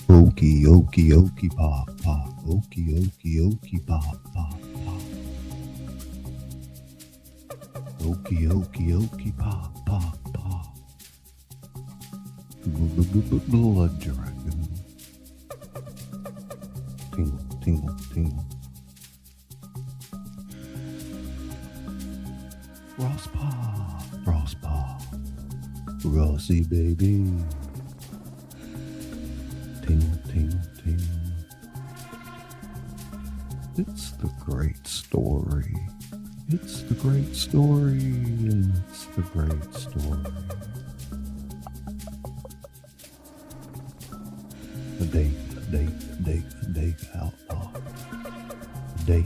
Okie okie okie pop pop. Okie okie okie pop pop pop. Okie okie okie pop pop pop. Blood dragon. Tingle tingle tingle. Ross pop, Ross pop. Rossy baby. Tingle tingle tingle. It's the great story. It's the great story, and it's the great story. A day, outlaw. A day,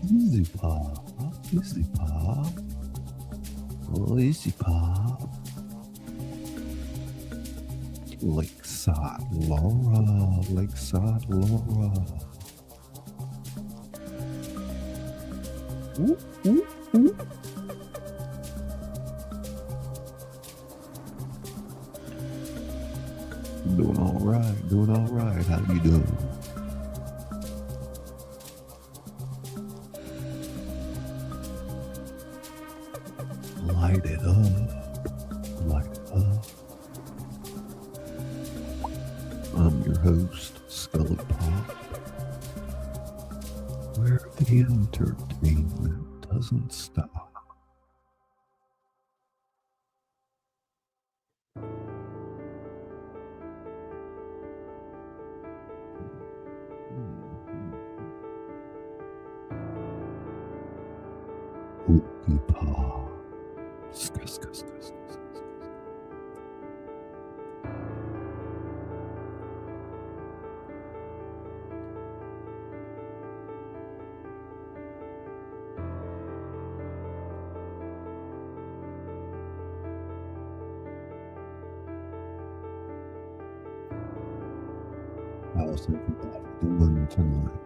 Easy pop, easy pop. Oh, easy pop. Lakeside Laura, Lakeside Laura. Ooh, ooh, ooh. Doing all right, doing all right. How you doing? Light it up, light it up. I'm your host, ScullyPop, where the entertainment doesn't stop. ScullyPop. How's everybody doing tonight?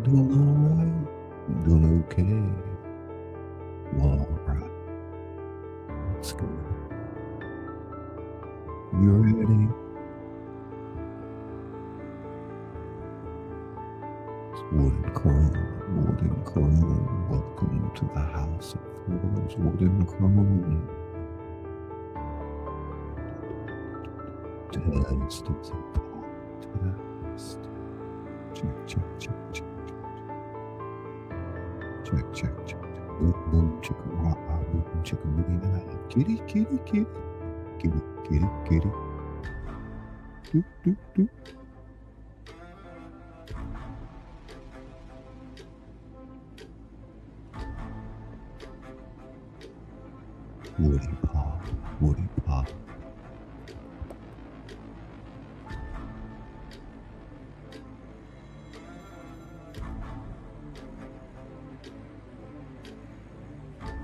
Doing all right? Doing okay? Well, all right. Let's go. You ready? It's Wood and Chrome, Wood and Chrome. Welcome to the house of floors, Wood and Chrome. Test, it's a pop test. Check, check, check, check. Check, check, check. Boom, boom, chicka, rock, boom, chicka, moving out. Kitty, kitty, kitty. Kitty, kitty, kitty. Doop, doop, doop. Woody pop, Woody pop.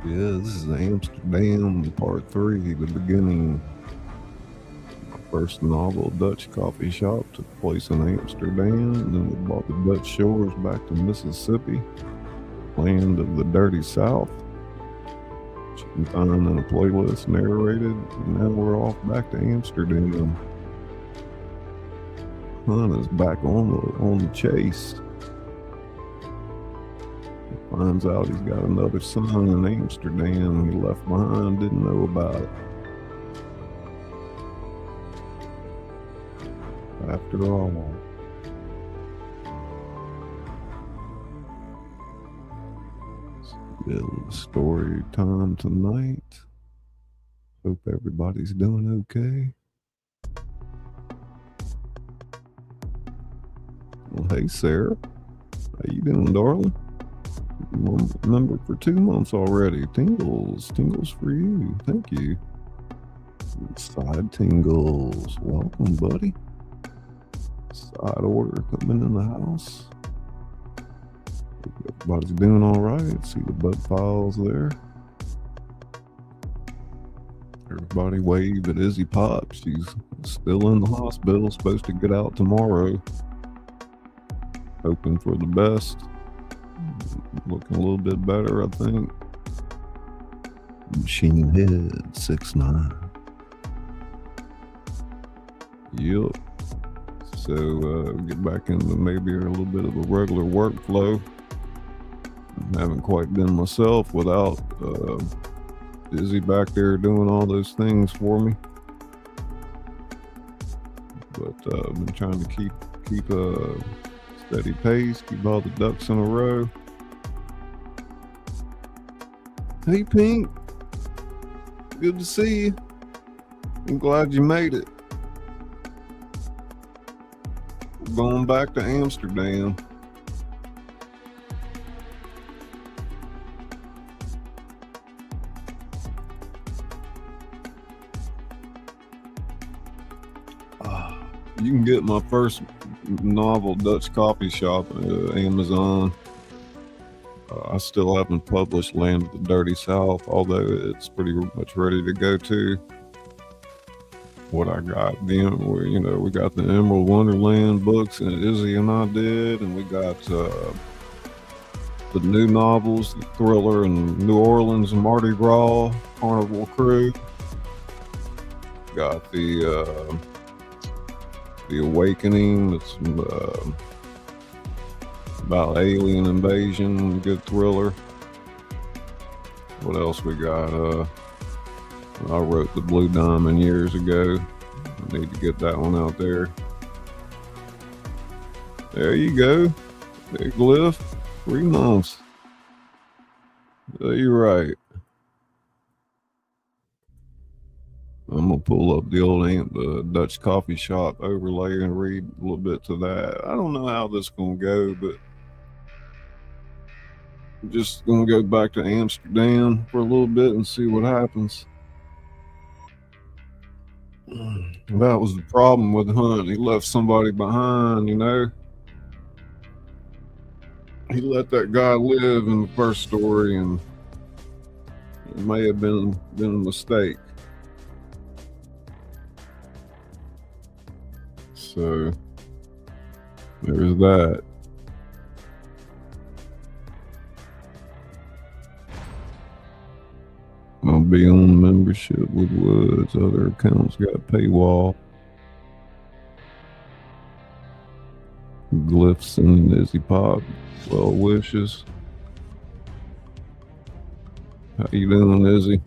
Yeah, this is Amsterdam, part 3, the beginning. My first novel, Dutch Coffee Shop, took place in Amsterdam, and then we brought the Dutch shores back to Mississippi, land of the dirty South. You can find in a playlist narrated, and now we're off back to Amsterdam. Hunt is back on the chase. Finds out he's got another son in Amsterdam he left behind, didn't know about it. After all, it's story time tonight. Hope everybody's doing okay. Well, hey Sarah, how you doing, darling? Member for 2 months already. Tingles for you. Thank you. Side tingles. Welcome, buddy. Side order coming in the house. Everybody's doing all right. See the bud files there. Everybody wave at Izzy Pop. She's still in the hospital. Supposed to get out tomorrow. Hoping for the best. Looking a little bit better, I think. Machine Head 6'9". Yep. So get back into maybe a little bit of a regular workflow. I haven't quite been myself without Izzy back there doing all those things for me. But I've been trying to keep a steady pace, keep all the ducks in a row. Hey, Pink. Good to see you. I'm glad you made it. We're going back to Amsterdam. You can get my first novel, Dutch Coffee Shop, Amazon. I still haven't published Land of the Dirty South, although it's pretty much ready to go too. What I got, we got the Emerald Wonderland books, and Izzy and I did, and we got the new novels, the Thriller and New Orleans and Mardi Gras, Carnival Crew. Got the Awakening. It's about alien invasion, good thriller. What else we got? I wrote The Blue Diamond years ago. I need to get that one out there. There you go. Big Glyph. 3 months. You're right. I'm gonna pull up the old Dutch Coffee Shop overlay and read a little bit to that. I don't know how this is gonna go, but I'm just gonna go back to Amsterdam for a little bit and see what happens. That was the problem with Hunt. He left somebody behind, you know. He let that guy live in the first story, and it may have been a mistake. So there's that. I'll be on membership with Woods. Other accounts got paywall. Glyphs and Izzy Pop. Well wishes. How you doing, Izzy?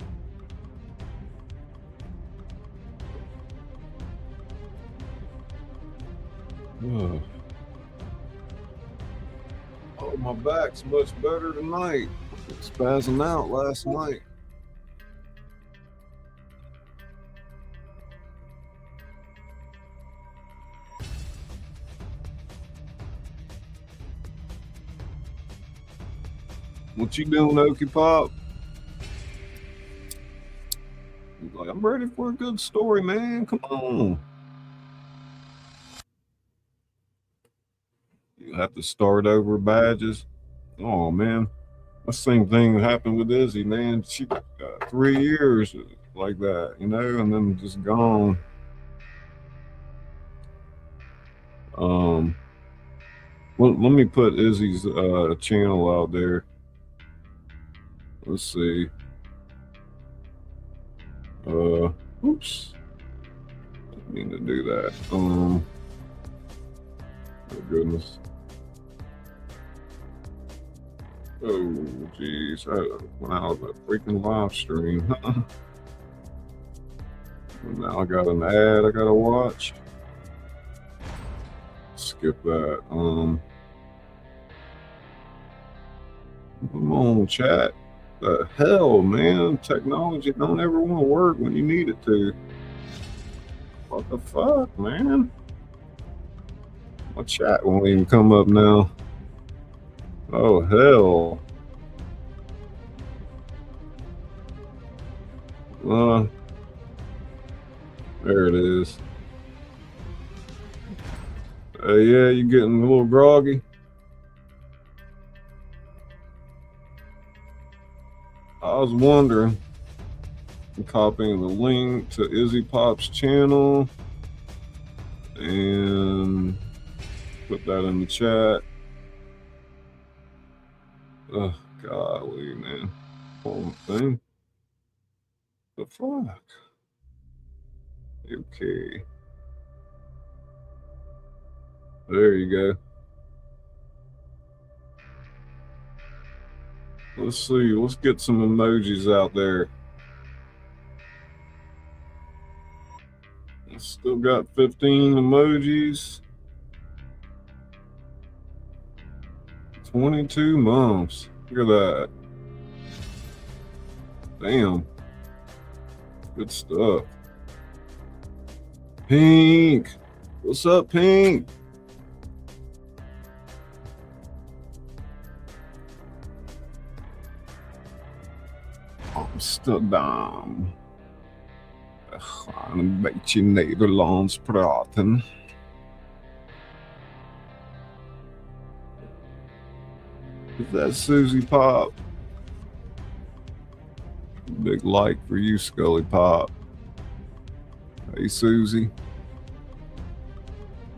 Oh, my back's much better tonight. Spazzing out last night. What you doing, Okie Pop? Like, I'm ready for a good story, man. Come on. You have to start over badges. Oh, man. The same thing happened with Izzy, man. She got 3 years like that, you know, and then just gone. Well, let me put Izzy's channel out there. Let's see. Oops. Didn't mean to do that. Oh goodness. Oh geez. I went out of a freaking live stream. Now I got an ad I gotta watch. Skip that. Come on, chat. The hell, man? Technology don't ever want to work when you need it to. What the fuck, man? My chat won't even come up now. Oh, hell. There it is. Yeah, you getting a little groggy? I was wondering, I'm copying the link to Izzy Pop's channel and put that in the chat. Oh, golly, man. Wrong thing. The fuck? Okay. There you go. Let's see. Let's get some emojis out there. Still got 15 emojis. 22 months. Look at that. Damn. Good stuff. Pink. What's up, Pink? Amsterdam. We gaan een beetje Nederlands praten. Is that ScullyPop? Big like for you, ScullyPop. Hey, Susie.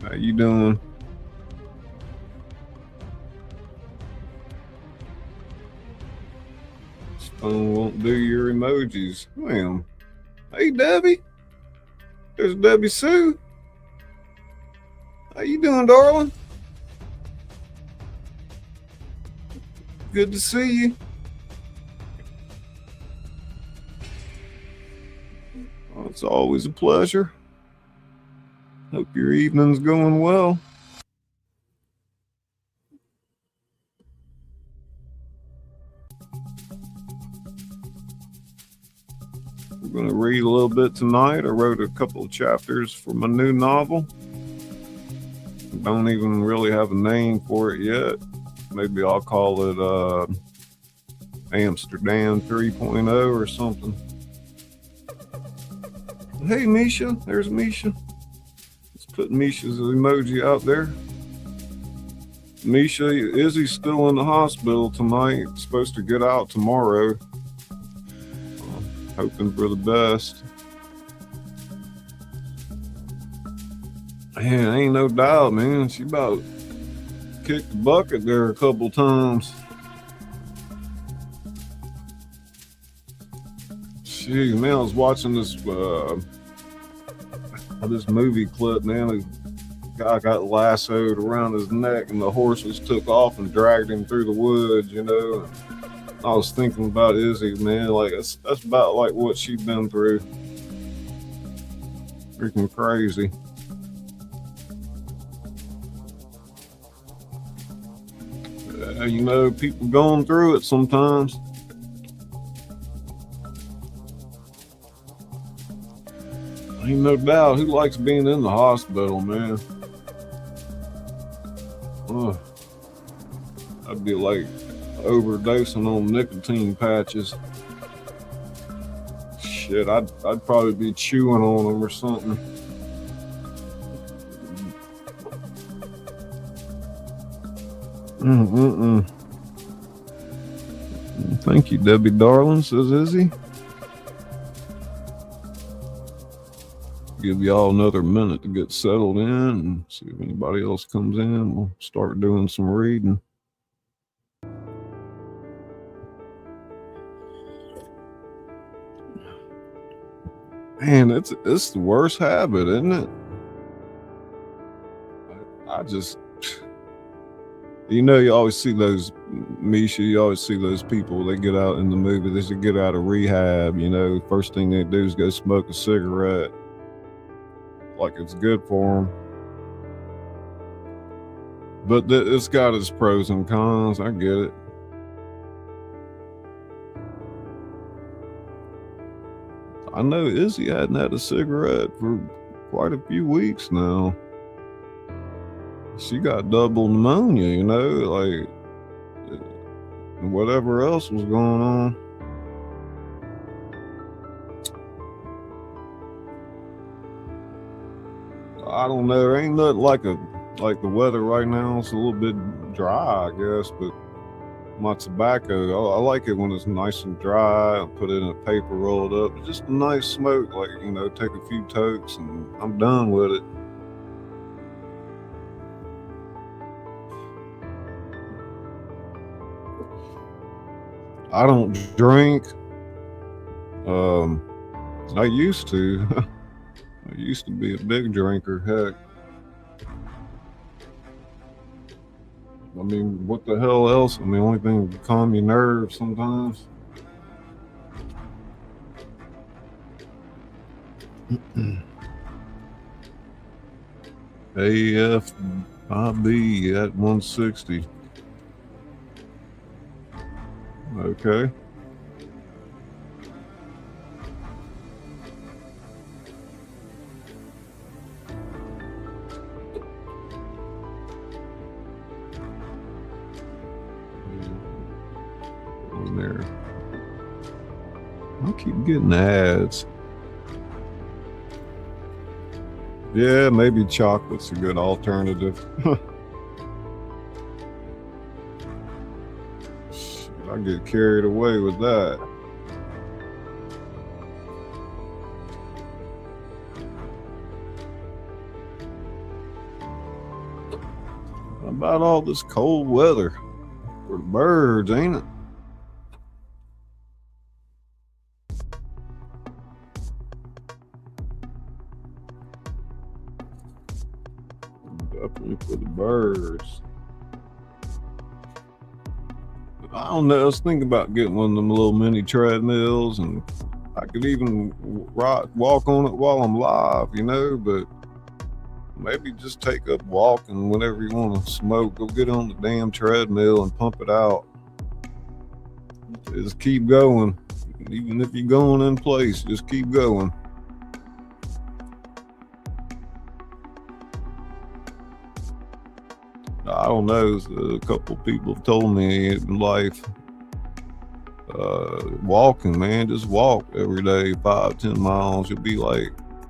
How you doing? This phone won't do your emojis. Damn. Hey, Debbie. There's Debbie Sue. How you doing, darling? Good to see you. Oh, it's always a pleasure. Hope your evening's going well. We're going to read a little bit tonight. I wrote a couple of chapters for my new novel. Don't even really have a name for it yet. Maybe I'll call it Amsterdam 3.0 or something. Hey, Misha. There's Misha. Let's put Misha's emoji out there. Misha, Izzy's still in the hospital tonight. Supposed to get out tomorrow. Hoping for the best. Man, ain't no doubt, man. She about kicked the bucket there a couple times. Jeez, man, I was watching this movie clip, man. A guy got lassoed around his neck and the horses took off and dragged him through the woods, you know. I was thinking about Izzy, man. Like, that's about like what she's been through. Freaking crazy. You know, people going through it sometimes. Ain't no doubt. Who likes being in the hospital, man? I'd be like overdosing on nicotine patches. Shit, I'd probably be chewing on them or something. Thank you, Debbie darling, says Izzy. Give y'all another minute to get settled in and see if anybody else comes in. We'll start doing some reading. Man, it's the worst habit, isn't it? I just, you know, you always see those, Misha, you always see those people, they get out in the movie, they should get out of rehab, you know, first thing they do is go smoke a cigarette. Like it's good for them. But it's got its pros and cons, I get it. I know Izzy hadn't had a cigarette for quite a few weeks now. She got double pneumonia, you know, like whatever else was going on. I don't know. There ain't nothing like the weather right now. It's a little bit dry, I guess, but my tobacco, I like it when it's nice and dry. I put it in a paper rolled up. Just a nice smoke, like, you know, take a few tokes and I'm done with it. I don't drink. I used to. I used to be a big drinker. Heck, I mean, what the hell else? I mean, the only thing to calm your nerves sometimes. AFIB at 160. Okay. On there. I keep getting ads. Yeah, maybe chocolate's a good alternative. I get carried away with that. How about all this cold weather for the birds, ain't it? Definitely for the birds. I don't know. I was thinking about getting one of them little mini treadmills, and I could even walk on it while I'm live, you know, but maybe just take up walking whenever you want to smoke. Go get on the damn treadmill and pump it out. Just keep going. Even if you're going in place, just keep going. I don't know. A couple people have told me in life, walking, man, just walk every day, 5-10 miles. You'll be like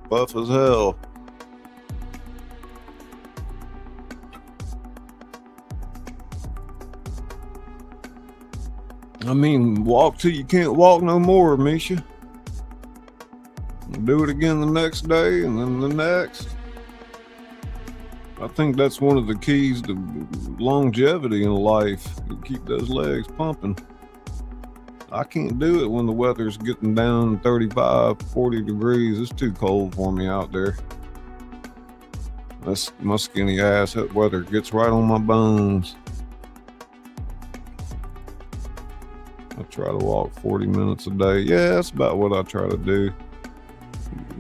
buff as hell. I mean, walk till you can't walk no more, Misha. Do it again the next day and then the next. I think that's one of the keys to longevity in life. You keep those legs pumping. I can't do it when the weather's getting down 35, 40 degrees. It's too cold for me out there. That's my skinny ass. That weather gets right on my bones. I try to walk 40 minutes a day. Yeah, that's about what I try to do.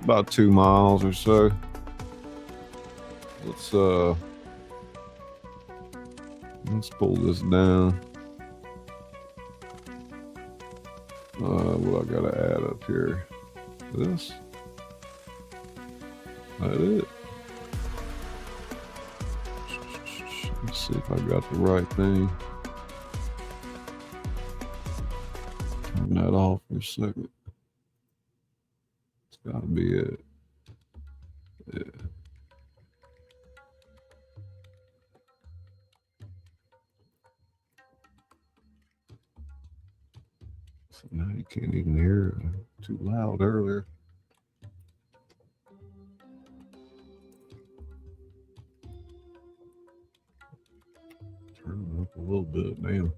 About 2 miles or so. Let's pull this down. What I gotta add up here? This? That it? Let's see if I got the right thing. Turn that off for a second. It's gotta be it. Yeah. So now you can't even hear it. Too loud earlier. Turn it up a little bit, damn.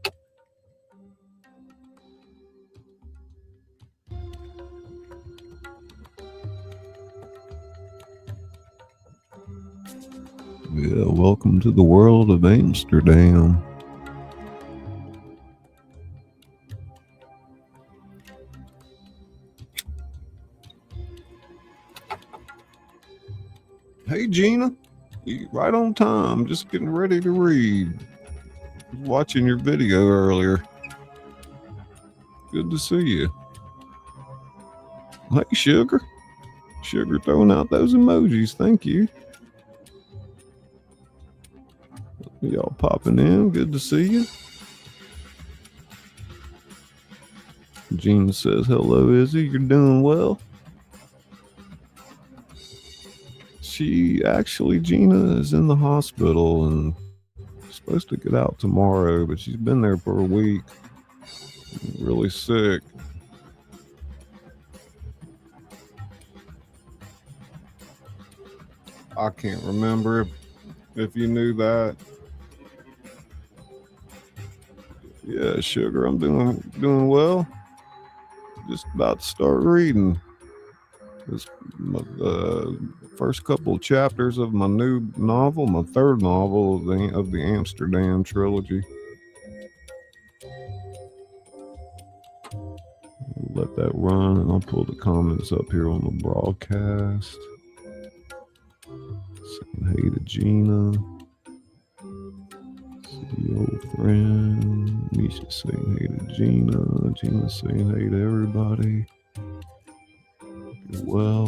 Yeah, welcome to the world of Amsterdam. Hey, Gina. You right on time. Just getting ready to read. Watching your video earlier. Good to see you. Hey, Sugar. Sugar throwing out those emojis. Thank you. Y'all popping in. Good to see you. Gina says, hello, Izzy. You're doing well. Gina is in the hospital and supposed to get out tomorrow, but she's been there for a week. Really sick. I can't remember if you knew that. Yeah, sugar, I'm doing well. Just about to start reading. This first couple of chapters of my new novel, my third novel of the Amsterdam trilogy. Let that run, and I'll pull the comments up here on the broadcast. Saying hey to Gina. See old friend. Misha saying hey to Gina. Gina saying hey to everybody. Well.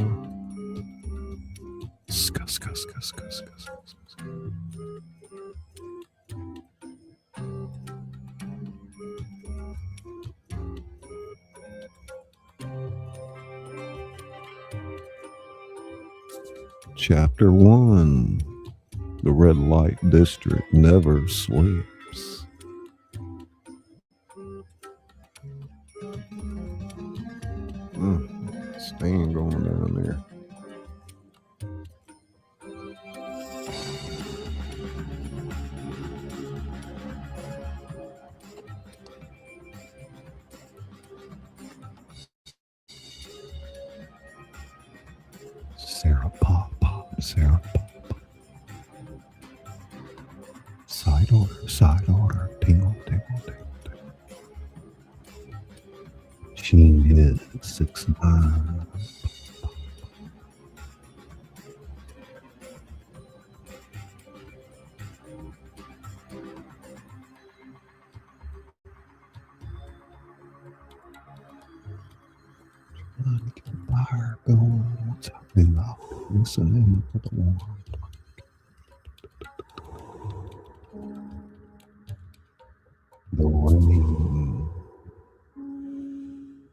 Scuss. Chapter 1. The red light district never sleeps. Stain going down there. Sarah Pop. Side order. Tingle. Sheen is 6'9". Trying to get the fire going. What's happening now? Listening to the warm. The rain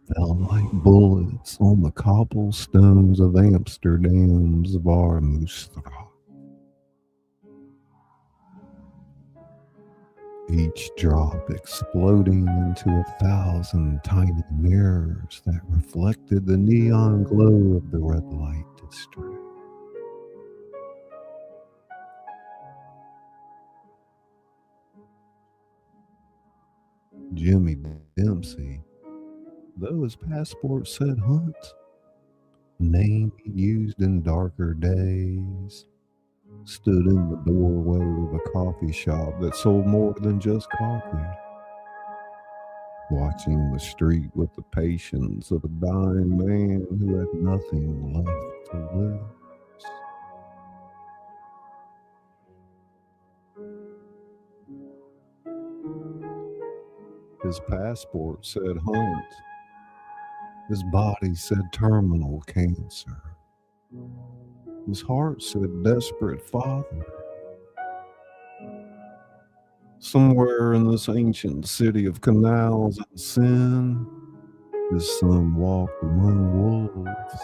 fell like bullets on the cobblestones of Amsterdam's Warmoestraat. Each drop exploding into 1,000 tiny mirrors that reflected the neon glow of the red light district. Jimmy Dempsey, though his passport said Hunt, a name he used in darker days, stood in the doorway of a coffee shop that sold more than just coffee, watching the street with the patience of a dying man who had nothing left to lose. His passport said Hunt. His body said terminal cancer. His heart said desperate father. Somewhere in this ancient city of canals and sin, his son walked among wolves.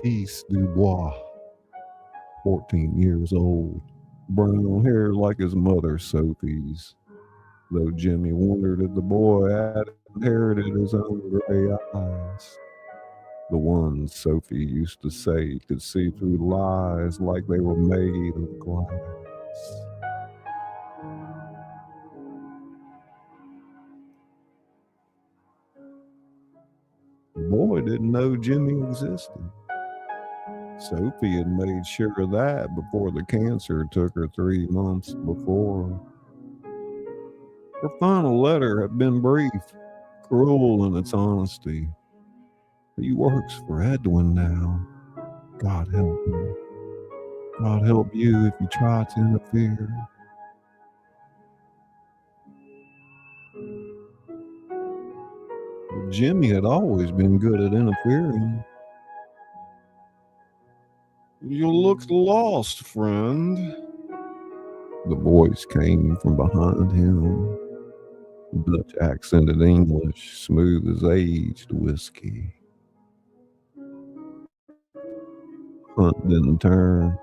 Peace Dubois, 14 years old, brown hair like his mother Sophie's, though Jimmy wondered if the boy had inherited his own gray eyes. The ones Sophie used to say could see through lies like they were made of glass. The boy didn't know Jimmy existed. Sophie had made sure of that before the cancer took her 3 months before. Her final letter had been brief, cruel in its honesty. He works for Edwin now. God help him. God help you if you try to interfere. But Jimmy had always been good at interfering. You look lost, friend. The voice came from behind him. Dutch accented English, smooth as aged whiskey. Hunt didn't turn.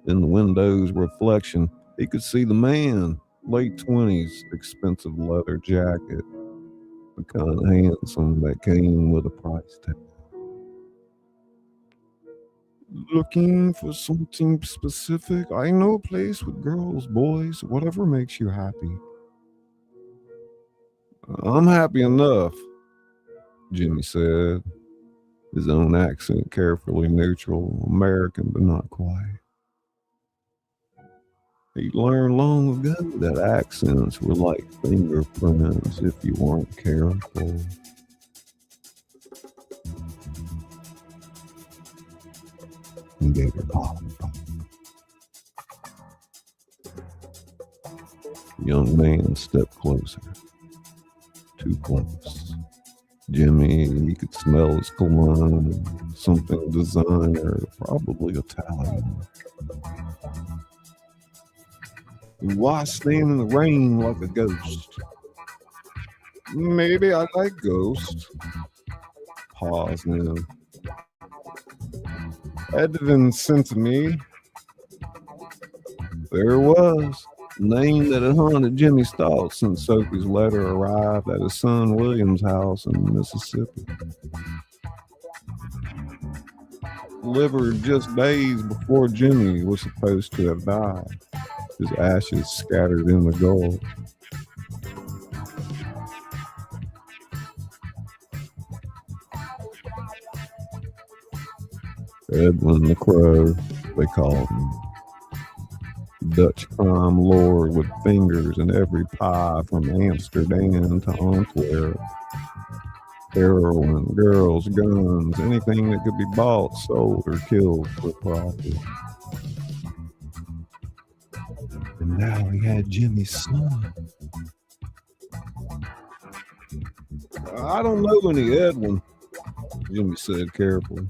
In the window's reflection, he could see the man, late 20s, expensive leather jacket, the kind of handsome that came with a price tag. Looking for something specific? I know a place with girls, boys, whatever makes you happy. I'm happy enough, Jimmy said, his own accent carefully neutral, American but not quite. He learned long ago that accents were like fingerprints if you weren't careful. He gave her lollipop. The young man stepped closer. Too close. Jimmy, he could smell his cologne, something designer, probably Italian. Why stand in the rain like a ghost? Maybe I like ghosts. Pause now. Edvin sent to me. There was. Name that had haunted Jimmy's thoughts since Sophie's letter arrived at his son William's house in Mississippi. Delivered just days before Jimmy was supposed to have died, his ashes scattered in the Gulf. Edwin the Crow, they called him. Dutch crime lord with fingers in every pie from Amsterdam to Antwerp. Heroin, girls, guns, anything that could be bought, sold, or killed for profit. And now he had Jimmy's son. I don't know any Edwin, Jimmy said carefully.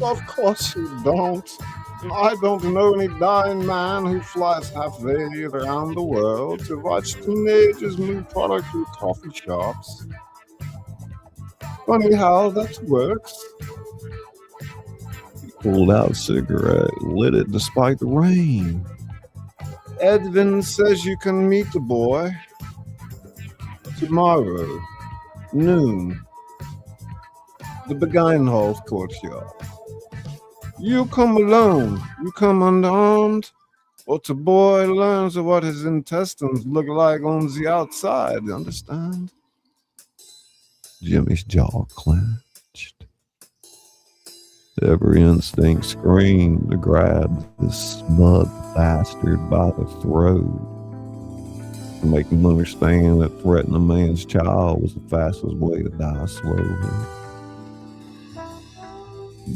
Of course you don't. I don't know any dying man who flies halfway around the world to watch teenagers move product through coffee shops. Funny how that works. He pulled out a cigarette, lit it despite the rain. Edvin says you can meet the boy tomorrow, noon. The Begeinhof courtyard. You come alone, you come unarmed, or the boy learns of what his intestines look like on the outside, you understand? Jimmy's jaw clenched. Every instinct screamed to grab this smug bastard by the throat, to make him understand that threatening a man's child was the fastest way to die slowly.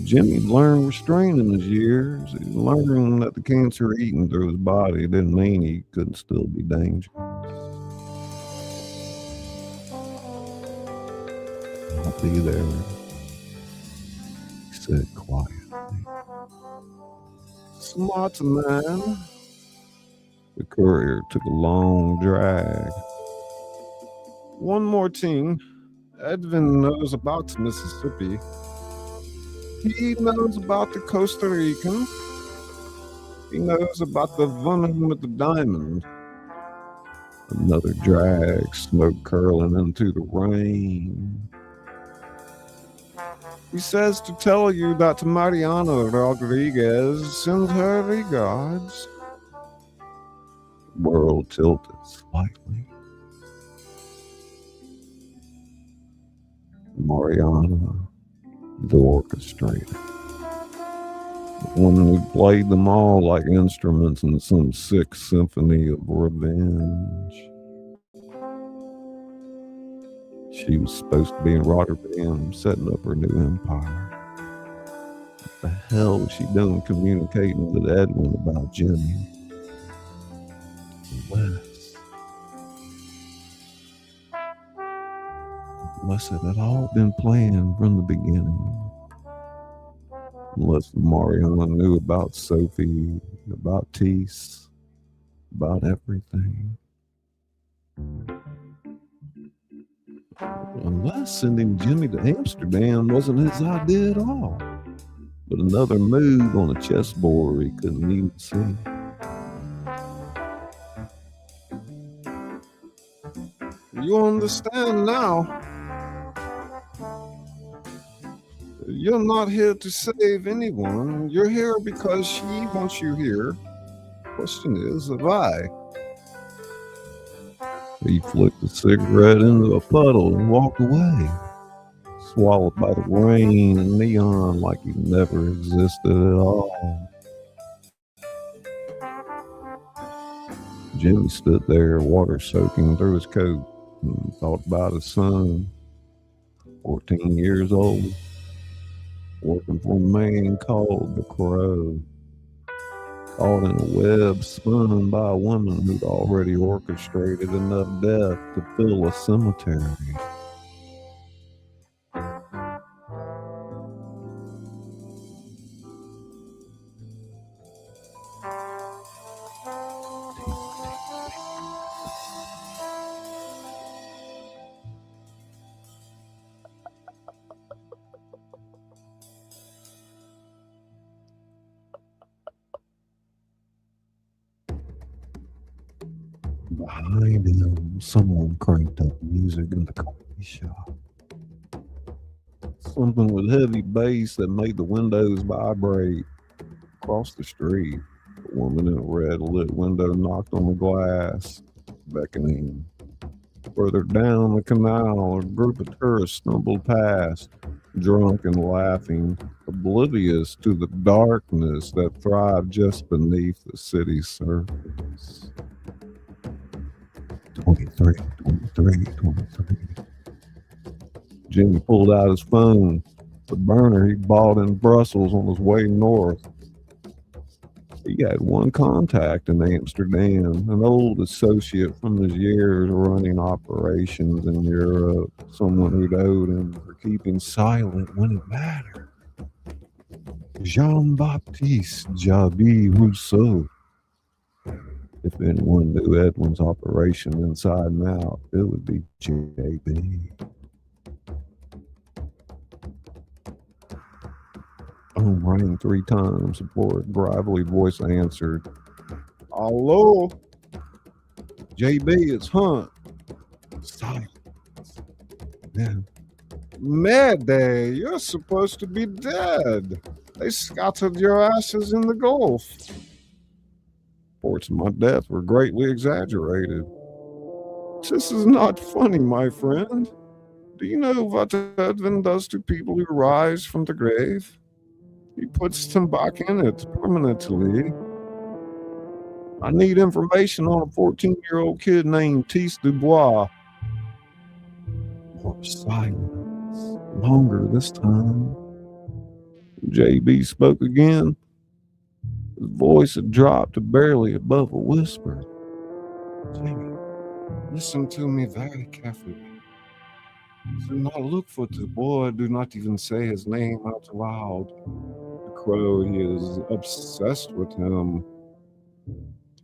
Jimmy learned restraint in his years. He learned that the cancer eating through his body didn't mean he couldn't still be dangerous. I'll be there, he said quietly. Smart man. The courier took a long drag. One more thing. Edvin knows about Mississippi. He knows about the Costa Rican. He knows about the woman with the diamond. Another drag, smoke curling into the rain. He says to tell you that Mariana Rodriguez sends her regards. The world tilted slightly. Mariana, the orchestrator. The woman who played them all like instruments in some sick symphony of revenge. She was supposed to be in Rotterdam, setting up her new empire. What the hell was she doing communicating with Edwin about Jimmy? Unless it had all been planned from the beginning. Unless Mariana knew about Sophie, about Teese, about everything. Unless sending Jimmy to Amsterdam wasn't his idea at all, but another move on a chessboard he couldn't even see. You understand now. You're not here to save anyone. You're here because she wants you here. Question is, why? He flicked the cigarette into a puddle and walked away, swallowed by the rain and neon like he never existed at all. Jimmy stood there, water soaking through his coat, and thought about his son, 14 years old, working for a man called the Crow, caught in a web spun by a woman who'd already orchestrated enough death to fill a cemetery. Behind him, someone cranked up music in the coffee shop. Something with heavy bass that made the windows vibrate. Across the street, a woman in a red lit window knocked on the glass, beckoning. Further down the canal, a group of tourists stumbled past, drunk and laughing, oblivious to the darkness that thrived just beneath the city's surface. 23, 23, 23. Jimmy pulled out his phone, the burner he bought in Brussels on his way north. He had one contact in Amsterdam, an old associate from his years running operations in Europe, someone who'd owed him for keeping silent when it mattered. Jean-Baptiste Jabi Rousseau. If anyone knew Edwin's operation inside and out, it would be JB. Phone rang 3 times before a gravelly voice answered. Hello? JB, it's Hunt. Silence. Then, Mayday, you're supposed to be dead. They scattered your ashes in the Gulf. Reports of my death were greatly exaggerated. This is not funny, my friend. Do you know what Edwin does to people who rise from the grave? He puts them back in it permanently. I need information on a 14-year-old kid named Tisse Dubois. More silence. Longer this time. JB spoke again. His voice had dropped to barely above a whisper. Jamie, listen to me very carefully. Do not look for the boy. Do not even say his name out loud. The Crow, he is obsessed with him.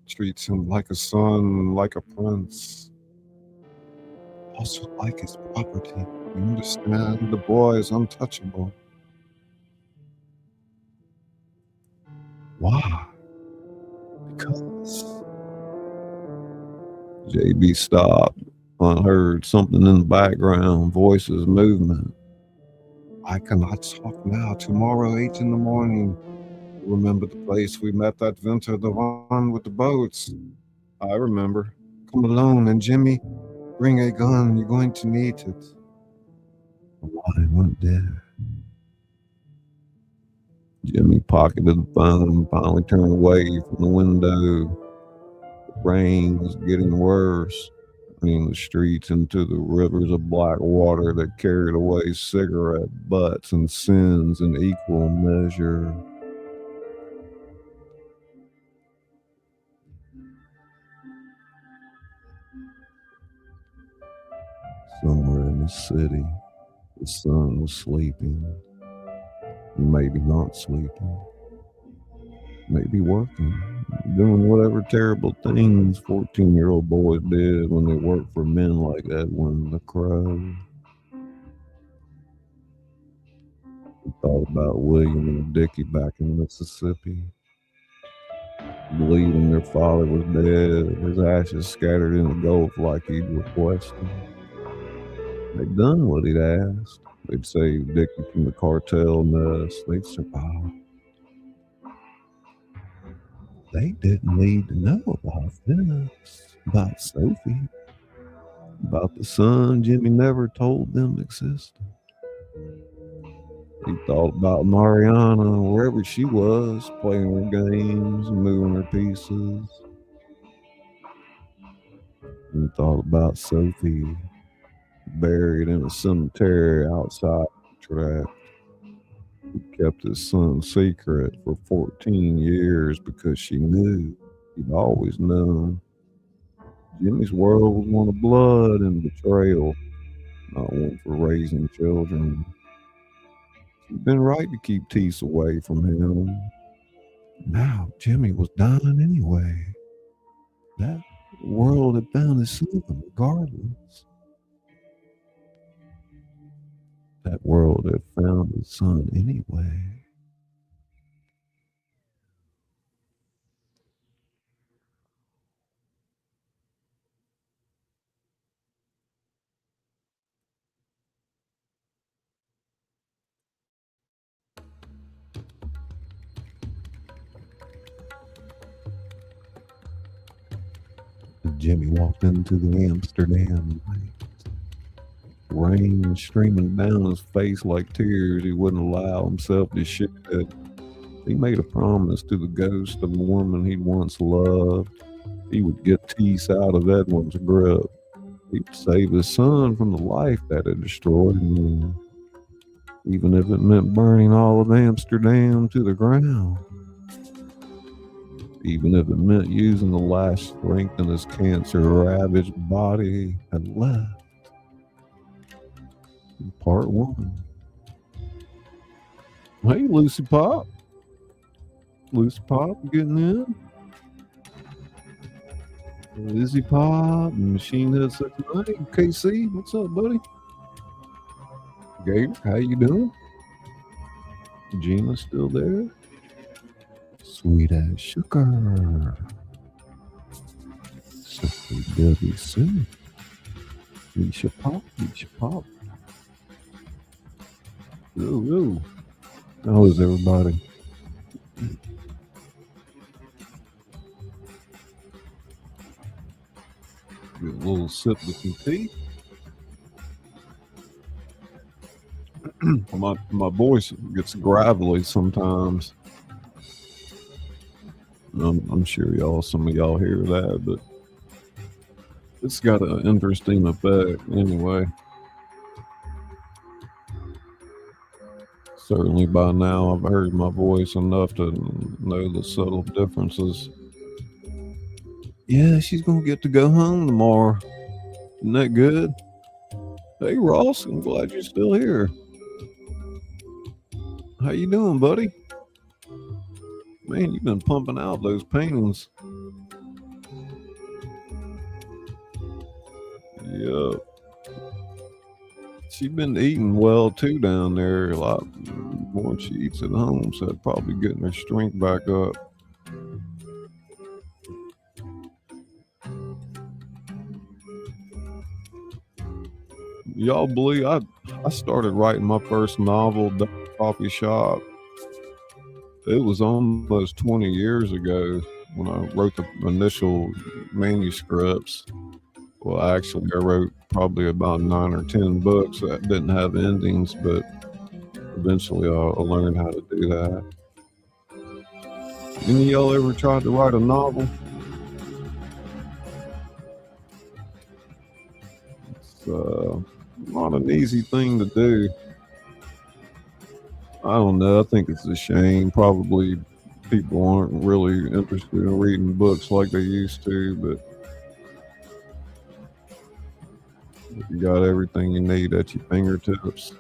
Treats him like a son, like a prince. Also like his property. You understand? The boy is untouchable. Why? Because. JB stopped. I heard something in the background, voices, movement. I cannot talk now. Tomorrow, 8 in the morning. Remember the place we met that winter, the one with the boats? I remember. Come alone, and Jimmy, bring a gun. You're going to need it. Why went there? Jimmy pocketed the phone and finally turned away from the window. The rain was getting worse. The streets into the rivers of black water that carried away cigarette butts and sins in equal measure. Somewhere in the city, the sun was sleeping. Maybe not sleeping. Maybe working. Doing whatever terrible things 14-year-old boys did when they worked for men like Edwin the Crow. He thought about William and Dickie back in Mississippi. Believing their father was dead, his ashes scattered in the Gulf like he'd requested. They'd done what he'd asked. They'd saved Dickie from the cartel mess. They'd survived. They didn't need to know about this, about Sophie, about the son Jimmy never told them existed. He thought about Mariana, wherever she was, playing her games and moving her pieces. He thought about Sophie, buried in a cemetery outside Utrecht. He kept his son secret for 14 years because she knew. He'd always known. Jimmy's world was one of blood and betrayal, not one for raising children. She'd been right to keep Tease away from him. Now Jimmy was dying anyway. That world had found his son regardless. That world had found his son anyway. Jimmy walked into the Amsterdam night. Rain streaming down his face like tears he wouldn't allow himself to shed. He made a promise to the ghost of the woman he'd once loved. He would get Tease out of Edwin's grip. He'd save his son from the life that had destroyed him, even if it meant burning all of Amsterdam to the ground. Even if it meant using the last strength in his cancer-ravaged body had left. Part 1. Hey, Lucy Pop. Lucy Pop getting in. Lizzie Pop, Machine Head 69. KC, what's up, buddy? Gator, how you doing? Gina's still there. Sweet ass sugar. Simply Debbie Sue. Leisha Pop, Leisha Pop. Ooh. How is everybody? Get a little sip of some tea. my voice gets gravelly sometimes. I'm sure some of y'all hear that, but it's got an interesting effect anyway. Certainly by now I've heard my voice enough to know the subtle differences. Yeah, she's gonna get to go home tomorrow. Isn't that good? Hey Ross, I'm glad you're still here. How you doing, buddy? Man, you've been pumping out those paintings. Yep. She's been eating well too down there. A lot more than she eats at home, so that's probably getting her strength back up. Y'all believe I started writing my first novel, The Coffee Shop. It was almost 20 years ago when I wrote the initial manuscripts. Well, actually, I wrote probably about 9 or 10 books that didn't have endings, but eventually I learned how to do that. Any of y'all ever tried to write a novel? It's not an easy thing to do. I don't know. I think it's a shame. Probably people aren't really interested in reading books like they used to, but you got everything you need at your fingertips.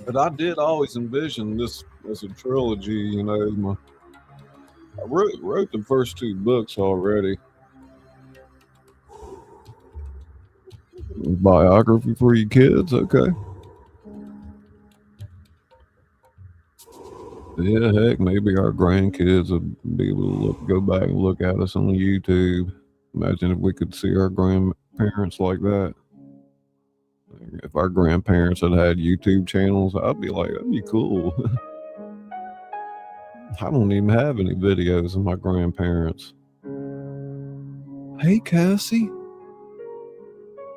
But I did always envision this as a trilogy, you know. I wrote the first 2 books already. Biography for your kids, okay. Yeah, heck, maybe our grandkids will be able to go back and look at us on YouTube. Imagine if we could see our grandparents like that. If our grandparents had YouTube channels, I'd be like, that'd be cool. I don't even have any videos of my grandparents. Hey, Cassie.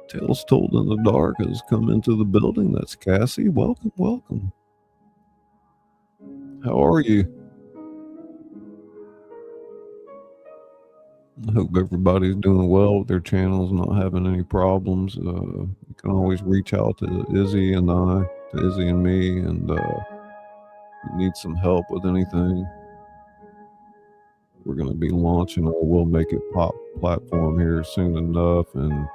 Tales Told in the Dark has come into the building. That's Cassie. Welcome, welcome. How are you? I hope everybody's doing well with their channels, not having any problems. You can always reach out to Izzy and me, and if you need some help with anything, we're going to be launching our We'll Make It Pop platform here soon enough, and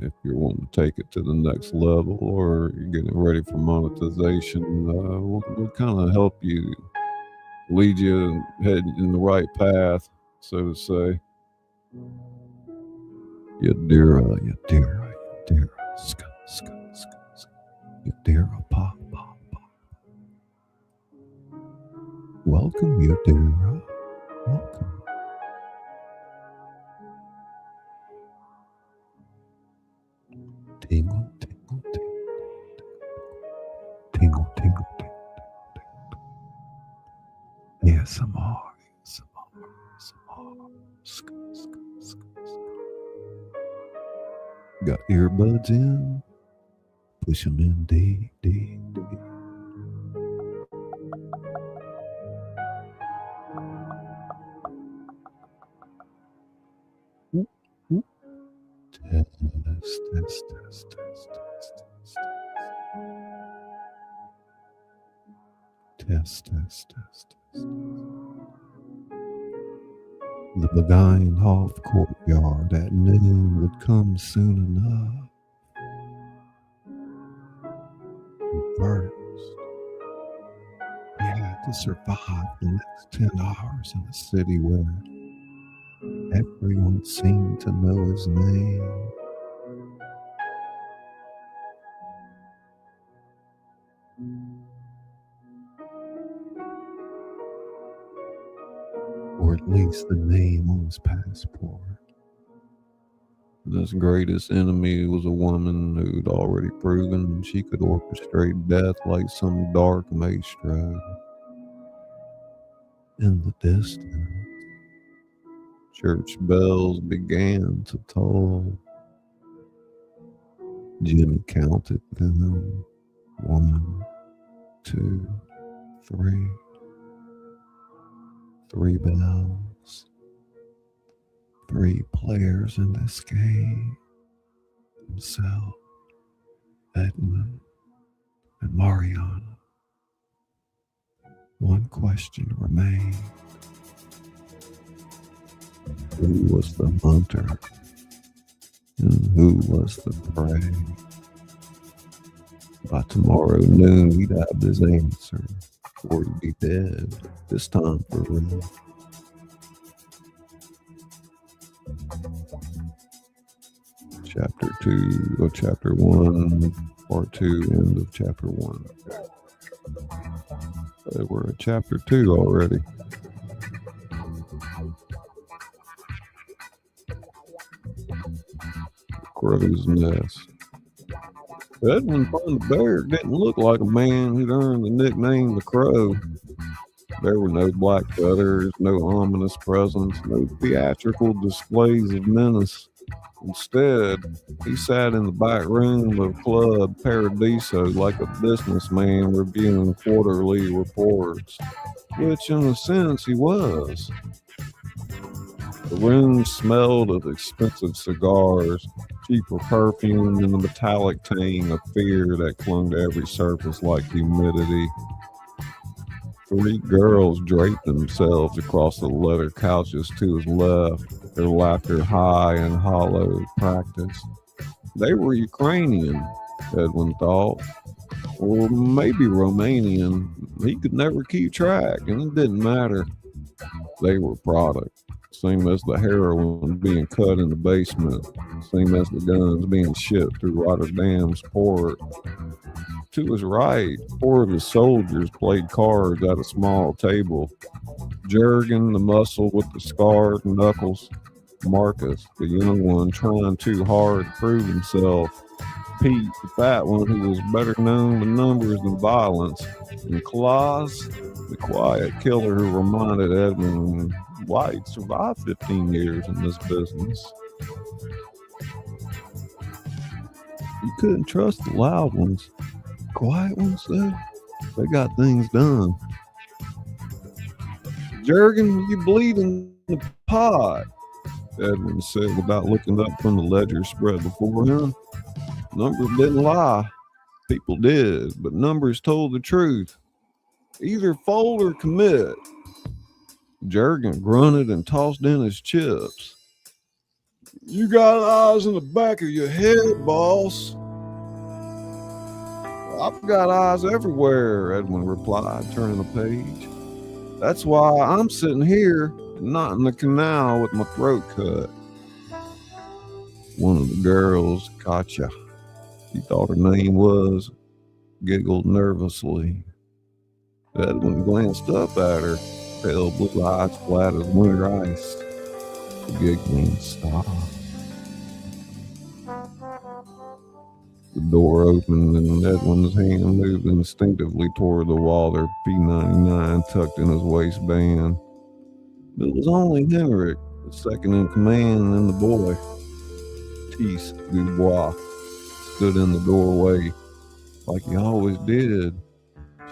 if you're wanting to take it to the next level or you're getting ready for monetization, we'll kind of help you, lead you head in the right path, so to say. Yadira, Yadira, pop. Welcome, Yadira. Welcome. Tingle, tingle, tingle. Tingle, tingle, tingle. ASMR. Got earbuds in. Push them in deep. Test. The Beguine-Hoff courtyard at noon would come soon enough. And first, we had to survive the next 10 hours in a city where everyone seemed to know his name. Or at least the name on his passport. His greatest enemy was a woman who'd already proven she could orchestrate death like some dark maestro. In the distance, church bells began to toll. Jimmy counted them. 1, 2, 3. 3 bells. 3 players in this game. Himself, Edmund, and Mariana. One question remained. Who was the hunter? And who was the prey? By tomorrow noon, he'd have his answer, or he'd be dead, this time for real. Chapter 2 of Chapter 1, Part 2, end of Chapter 1. We're at Chapter 2 already. Crow's Nest. Edwin Von the Bear didn't look like a man who'd earned the nickname the Crow. There were no black feathers, no ominous presence, no theatrical displays of menace. Instead, he sat in the back room of Club Paradiso like a businessman reviewing quarterly reports, which in a sense he was. The room smelled of expensive cigars, cheaper perfume, and the metallic tang of fear that clung to every surface like humidity. 3 girls draped themselves across the leather couches to his left, their laughter high and hollow practice. They were Ukrainian, Edwin thought, or maybe Romanian. He could never keep track, and it didn't matter. They were product. Same as the heroin being cut in the basement, same as the guns being shipped through Rotterdam's port. To his right, 4 of his soldiers played cards at a small table. Jurgen, the muscle with the scarred knuckles. Marcus, the young one trying too hard to prove himself. Pete, the fat one who was better known with numbers than violence. And Klaus, the quiet killer who reminded Edmund why he'd survived 15 years in this business. You couldn't trust the loud ones. Quiet ones, though, they got things done. Jurgen, you bleed in the pot, Edwin said without looking up from the ledger spread before him. Numbers didn't lie. People did, but numbers told the truth. Either fold or commit. Jurgen grunted and tossed in his chips. You got eyes in the back of your head, boss. I've got eyes everywhere, Edwin replied, turning the page. That's why I'm sitting here, not in the canal with my throat cut. One of the girls, Katja, she thought her name was, giggled nervously. Edwin glanced up at her, pale blue eyes flat as winter ice. The giggling stopped. The door opened and Edwin's hand moved instinctively toward the Walther P99 tucked in his waistband. It was only Henrik, the second in command, and the boy. Thies Dubois stood in the doorway like he always did,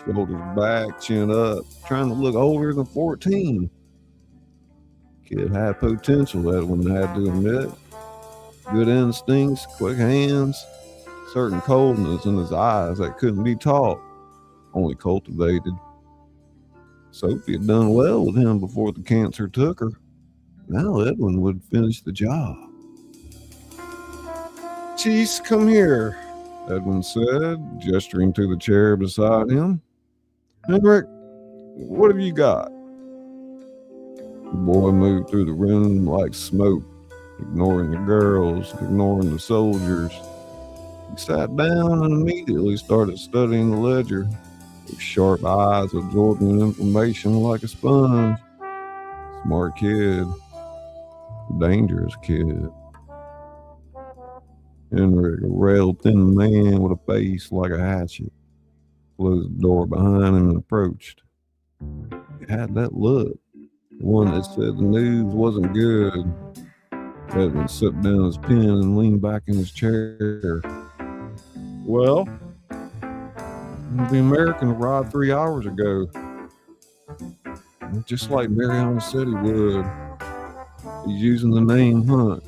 shoulders back, chin up, trying to look older than 14. Kid had potential, Edwin had to admit. Good instincts, quick hands, certain coldness in his eyes that couldn't be taught, only cultivated. Sophie had done well with him before the cancer took her. Now Edwin would finish the job. Thies, come here, Edwin said, gesturing to the chair beside him. Henrik, what have you got? The boy moved through the room like smoke, ignoring the girls, ignoring the soldiers. He sat down and immediately started studying the ledger, with sharp eyes absorbing information like a sponge. Smart kid, dangerous kid. Henrik, a rail thin man with a face like a hatchet, closed the door behind him and approached. He had that look, the one that said the news wasn't good. Edwin set down his pen and leaned back in his chair. Well, the American arrived 3 hours ago, just like Mariana said he would. He's using the name Hunt.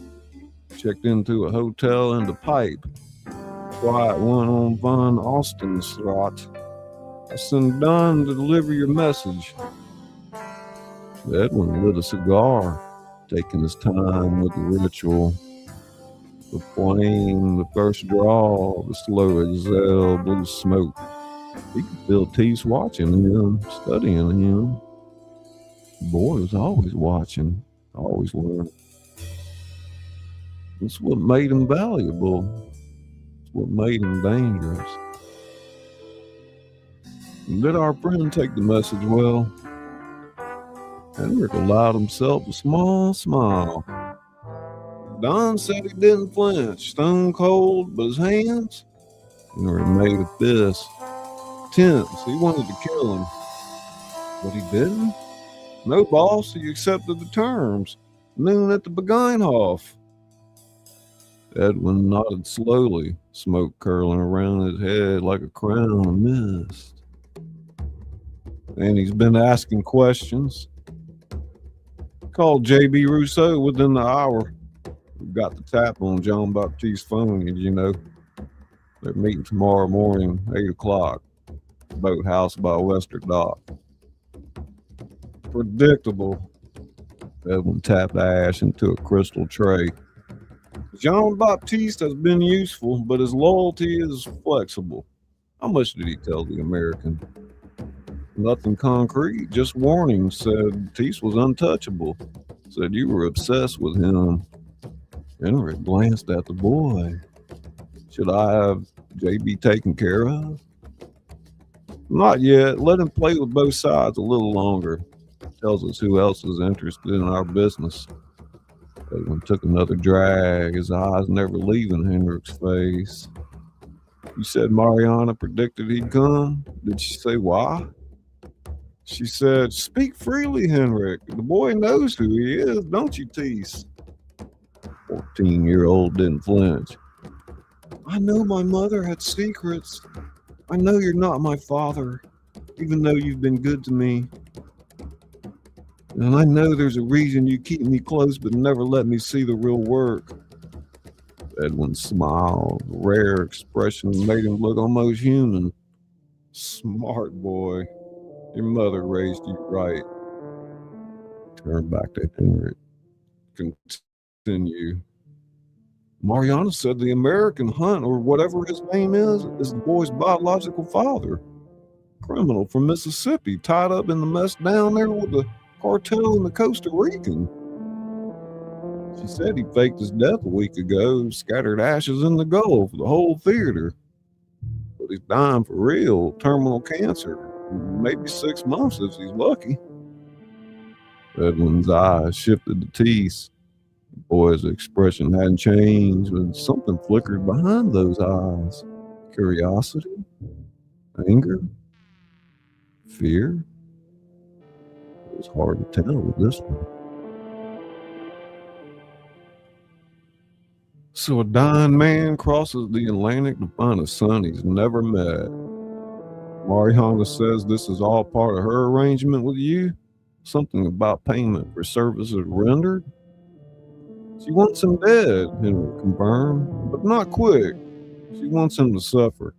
Checked into a hotel in the Pipe. Quiet one on Von Ostenstraat. I sent Don to deliver your message. Edwin lit a cigar, taking his time with the ritual. The flame, the first draw, the slow exhale, blue smoke. He could feel Thies watching him, studying him. The boy was always watching, always learning. It's what made him valuable. It's what made him dangerous. And did our friend take the message well? Henrik allowed himself a small smile. Don said he didn't flinch, stone cold, but his hands, Henrik made a fist. Tense, he wanted to kill him. But he didn't. No, boss, he accepted the terms. Noon at the Begeinhof. Edwin nodded slowly, smoke curling around his head like a crown of mist. And he's been asking questions. Called J.B. Rousseau within the hour. We've got the tap on John Baptiste's phone, you know. They're meeting tomorrow morning, 8 o'clock. Boathouse by Wester Dock. Predictable. Edwin tapped ash into a crystal tray. Jean Baptiste has been useful, but his loyalty is flexible. How much did he tell the American? Nothing concrete, just warnings. Said Thies was untouchable. Said you were obsessed with him. Henrik glanced at the boy. Should I have JB taken care of? Not yet. Let him play with both sides a little longer. Tells us who else is interested in our business. Edwin took another drag, his eyes never leaving Henrik's face. You said Mariana predicted he'd come? Did she say why? She said, speak freely, Henrik. The boy knows who he is, don't you, Tease? 14-year-old didn't flinch. I know my mother had secrets. I know you're not my father, even though you've been good to me. And I know there's a reason you keep me close but never let me see the real work. Edwin smiled. A rare expression made him look almost human. Smart boy. Your mother raised you right. Turn back to Henrik. Continue. Mariana said the American Hunt, or whatever his name is the boy's biological father. Criminal from Mississippi, tied up in the mess down there with the cartel and the Costa Rican. She said he faked his death a week ago, scattered ashes in the Gulf, the whole theater. But he's dying for real, terminal cancer. Maybe 6 months if he's lucky. Edwin's eyes shifted to Tease. The boy's expression hadn't changed, but something flickered behind those eyes. Curiosity? Anger? Fear? It was hard to tell with this one. So a dying man crosses the Atlantic to find a son he's never met. Mariana says this is all part of her arrangement with you? Something about payment for services rendered? She wants him dead, Henrik confirmed, but not quick. She wants him to suffer.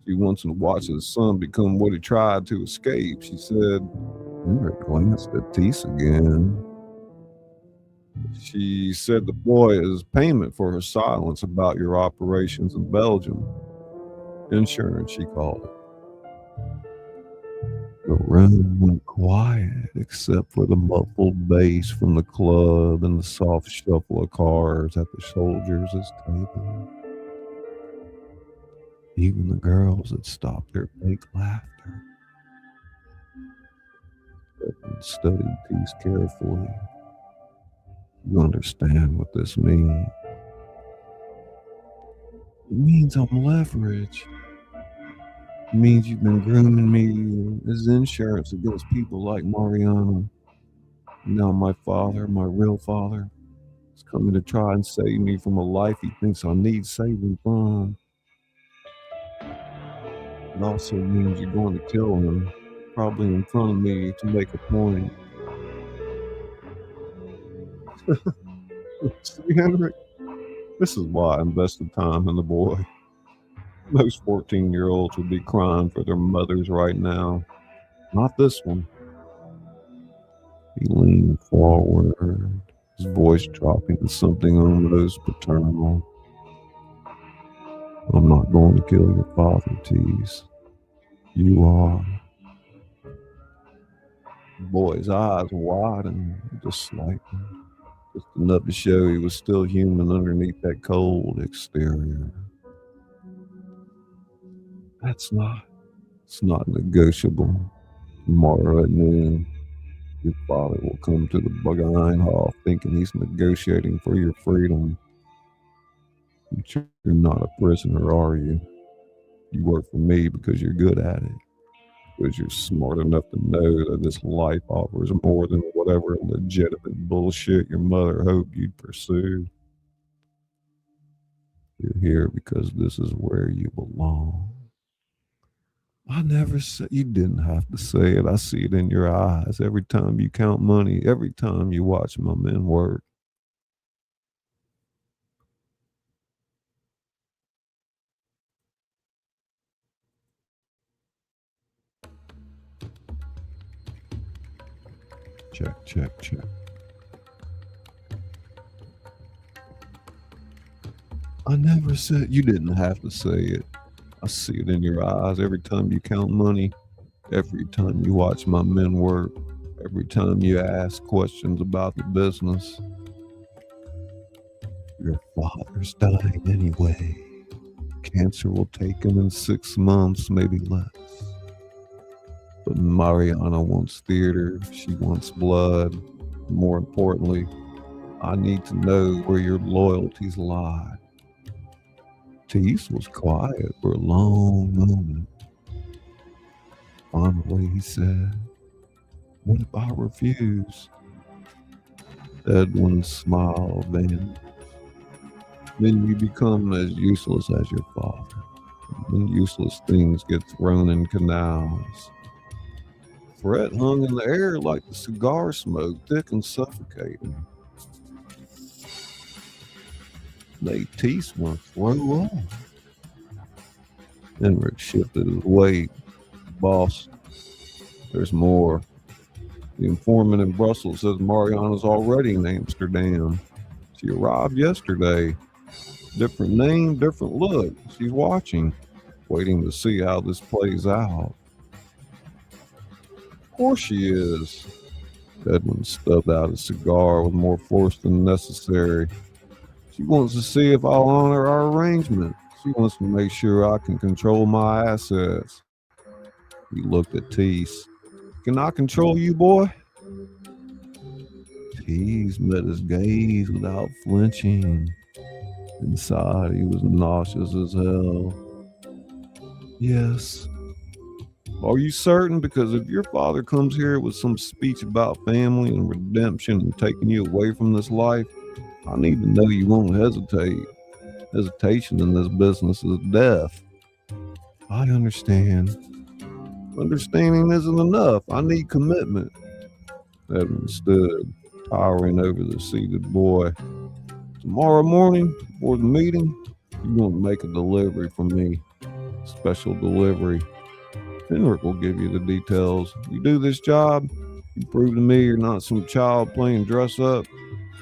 She wants him to watch his son become what he tried to escape. She said. Henrik glanced at Tease again. She said the boy is payment for her silence about your operations in Belgium. Insurance, she called it. The room went quiet except for the muffled bass from the club and the soft shuffle of cars at the soldiers' table. Even the girls had stopped their fake laughter. Edwin studied Tease carefully. You understand what this means? It means I'm leverage. It means you've been grooming me as insurance against people like Mariana. Now my father, my real father, is coming to try and save me from a life he thinks I need saving from. It also means you're going to kill him, probably in front of me to make a point. See, Henrik, this is why I invested time in the boy. Most 14-year-olds would be crying for their mothers right now. Not this one. He leaned forward, his voice dropping to something almost paternal. I'm not going to kill your father, Tease. You are. The boy's eyes widened just slightly, just enough to show he was still human underneath that cold exterior. It's not negotiable. Tomorrow at noon, your father will come to the Buggenheim thinking he's negotiating for your freedom. But you're not a prisoner, are you? You work for me because you're good at it. Because you're smart enough to know that this life offers more than whatever legitimate bullshit your mother hoped you'd pursue. You're here because this is where you belong. I never said you didn't have to say it. I see it in your eyes every time you count money, every time you watch my men work. Check, check, check. I never said you didn't have to say it. I see it in your eyes every time you count money, every time you watch my men work, every time you ask questions about the business. Your father's dying anyway. Cancer will take him in 6 months, maybe less. But Mariana wants theater. She wants blood. More importantly, I need to know where your loyalties lie. Tease was quiet for a long moment. Finally, he said, "What if I refuse?" Edwin's smile vanished. Then you become as useless as your father. And useless things get thrown in canals. Threat hung in the air like the cigar smoke, thick and suffocating. Made Tease want to throw up. Henrik shifted his weight. "Boss, there's more. The informant in Brussels says Mariana's already in Amsterdam. She arrived yesterday. Different name, different look. She's watching, waiting to see how this plays out." "Of course she is." Edwin stubbed out a cigar with more force than necessary. "She wants to see if I'll honor our arrangement. She wants to make sure I can control my assets." He looked at Tease. "Can I control you, boy?" Tease met his gaze without flinching. Inside, he was nauseous as hell. "Yes." "Are you certain? Because if your father comes here with some speech about family and redemption and taking you away from this life, I need to know you won't hesitate. Hesitation in this business is death." "I understand." "Understanding isn't enough. I need commitment." Edwin stood, towering over the seated boy. "Tomorrow morning, before the meeting, you're going to make a delivery for me. Special delivery. Henrik will give you the details. You do this job, you prove to me you're not some child playing dress up.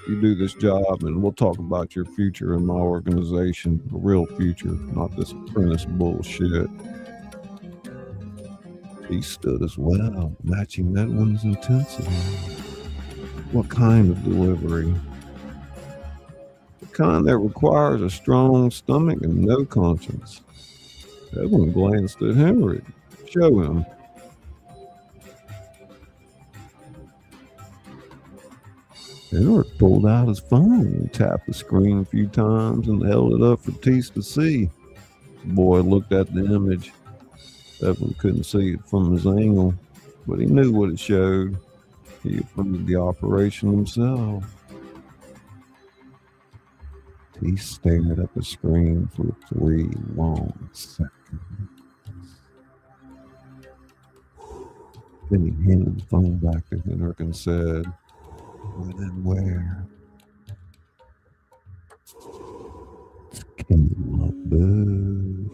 You do this job, and we'll talk about your future in my organization. A real future, not this apprentice bullshit." He stood as well, matching Edwin's intensity. "What kind of delivery?" "The kind that requires a strong stomach and no conscience." Edwin glanced at Henrik. "Show him." Henrik pulled out his phone, tapped the screen a few times, and held it up for Tease to see. The boy looked at the image. Edwin couldn't see it from his angle, but he knew what it showed. He approved the operation himself. He stared at the screen for 3 long seconds. Then he handed the phone back to Henrik and said, "When and where?" "Kayla Boo.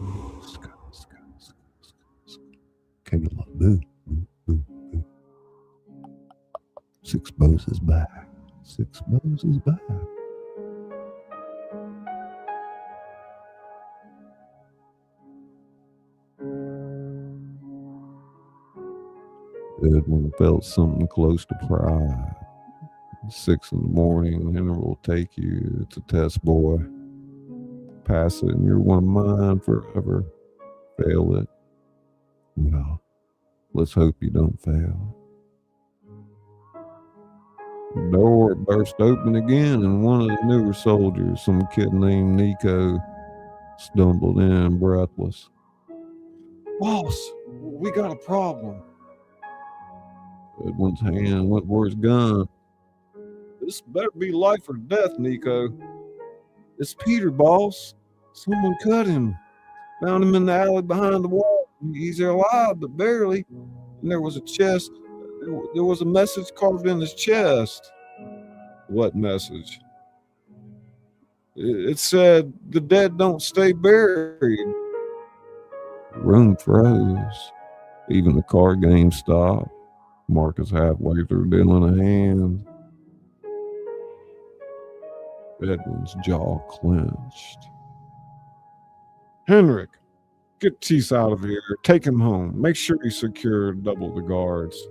Kayla Boo. Boo. Six Bows is back. Six Bows is back." Edwin felt something close to pride. 6 in the morning, Henry will take you. It's a test, boy. Pass it and you're one of mine forever. Fail it, well, let's hope you don't fail. The door burst open again, and one of the newer soldiers, some kid named Nico, stumbled in breathless. "Boss, we got a problem." Edwin's hand went for his gun. "This better be life or death, Nico." "It's Peter, boss. Someone cut him. Found him in the alley behind the wall. He's alive, but barely. And there was a chest. There was a message carved in his chest." "What message?" It said, "The dead don't stay buried." The room froze. Even the card game stopped. Marcus halfway through dealing a hand. Edwin's jaw clenched. "Henrik, get Tease out of here. Take him home. Make sure he's secured. Double the guards."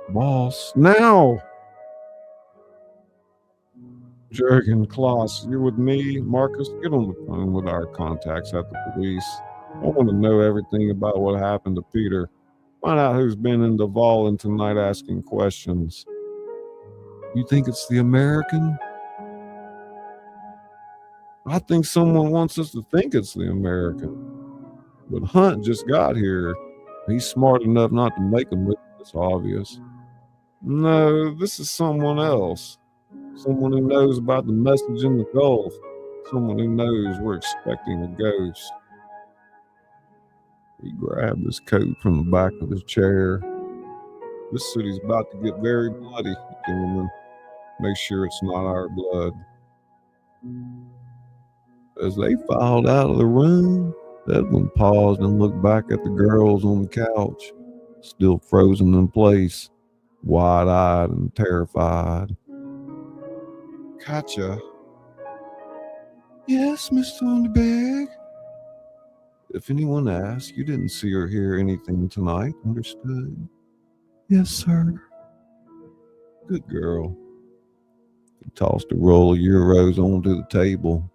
"Boss, now!" "Jurgen, Klaus, you're with me. Marcus, get on the phone with our contacts at the police. I want to know everything about what happened to Peter. Find out who's been in the Volin tonight asking questions. You think it's the American? I think someone wants us to think it's the American. But Hunt just got here. He's smart enough not to make a move that's obvious. No, this is someone else. Someone who knows about the message in the Gulf. Someone who knows we're expecting a ghost. He grabbed his coat from the back of his chair. This city's about to get very bloody, gentlemen. Make sure it's not our blood. As they filed out of the room, Edwin paused and looked back at the girls on the couch, still frozen in place, wide-eyed and terrified. Katja. Yes, Miss Thornberg. If anyone asks, you didn't see or hear anything tonight, understood? Yes, sir. Good girl. He tossed a roll of euros onto the table.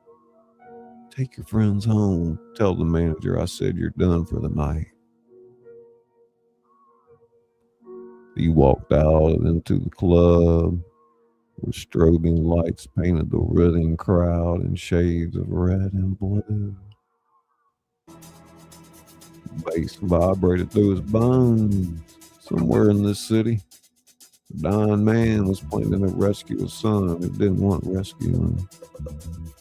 Take your friends home. Tell the manager I said you're done for the night. He walked out into the club where strobing lights painted the writhing crowd in shades of red and blue. Bass vibrated through his bones. Somewhere in this city, a dying man was planning to rescue a son who didn't want rescuing.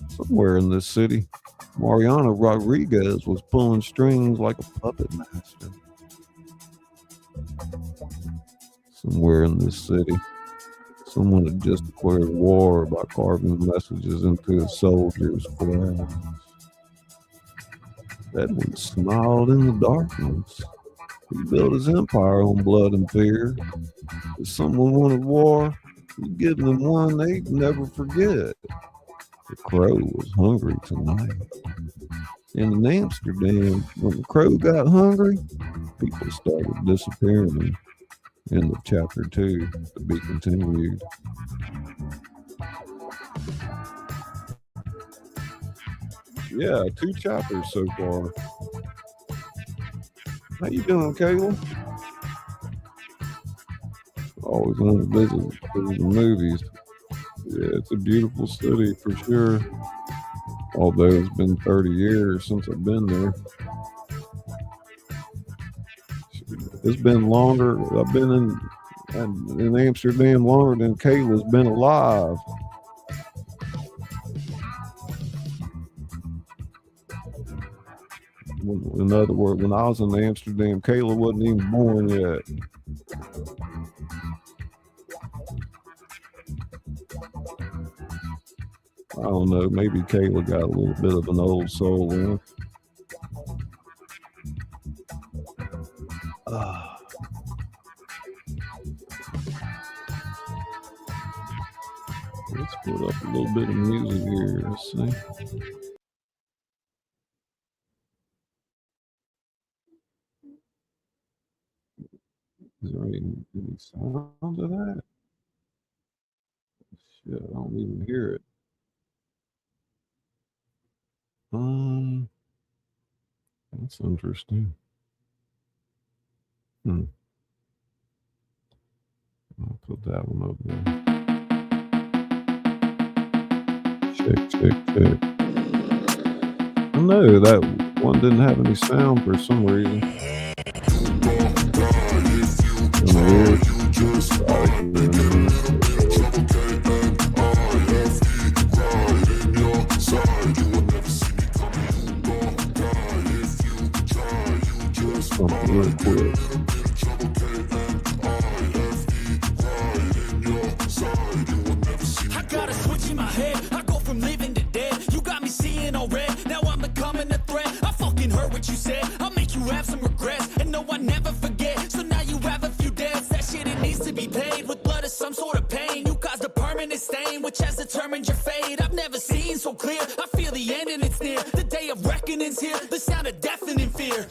Somewhere in this city, Mariano Rodriguez was pulling strings like a puppet master. Somewhere in this city, someone had just declared war by carving messages into his soldiers' flags. Edwin smiled in the darkness. He built his empire on blood and fear. If someone wanted war, he'd give them one they'd never forget. The crow was hungry tonight. And in Amsterdam, when the crow got hungry, people started disappearing. End of chapter 2, to be continued. Yeah, 2 chapters so far. How you doing, Kayla? Always want to visit the movies. Yeah, it's a beautiful city for sure. Although it's been 30 years since I've been there. It's been longer. I've been in Amsterdam longer than Kayla's been alive. In other words, when I was in Amsterdam, Kayla wasn't even born yet. I don't know. Maybe Kayla got a little bit of an old soul in her. Let's put up a little bit of music here. Let's see. Is there any sound of that? Shit, I don't even hear it. That's interesting. I'll put that one over there. Check. I know that one didn't have any sound for some reason. Something real quick. I got a switch in my head. I go from living to dead. You got me seeing all red. Now I'm becoming a threat. I fucking heard what you said. I'll make you have some regrets. And no, I never forget. So now you have a few debts. That shit, it needs to be paid with blood or some sort of pain. You caused a permanent stain, which has determined your fate. I've never seen so clear. I feel the end and it's near. The day of reckoning's here. The sound of deafening fear.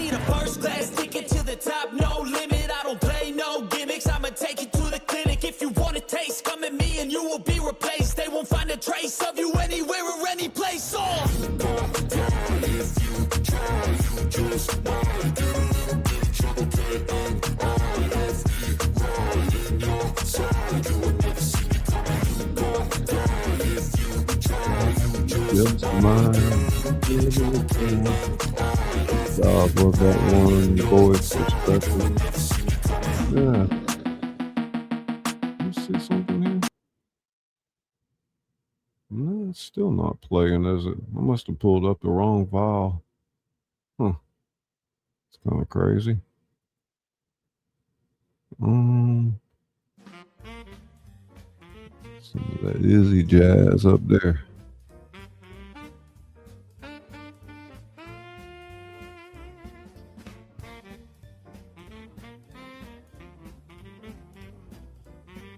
need a first class ticket to the top, no limit. I don't play no gimmicks, I'ma take you to the clinic. If you want a taste, come at me and you will be replaced. They won't find a trace of you anywhere or any place. Just mine. God, love that one voice perspective. Yeah. You see something here? No, it's still not playing, is it? I must have pulled up the wrong file. Huh. It's kind of crazy. Some of that Izzy jazz up there.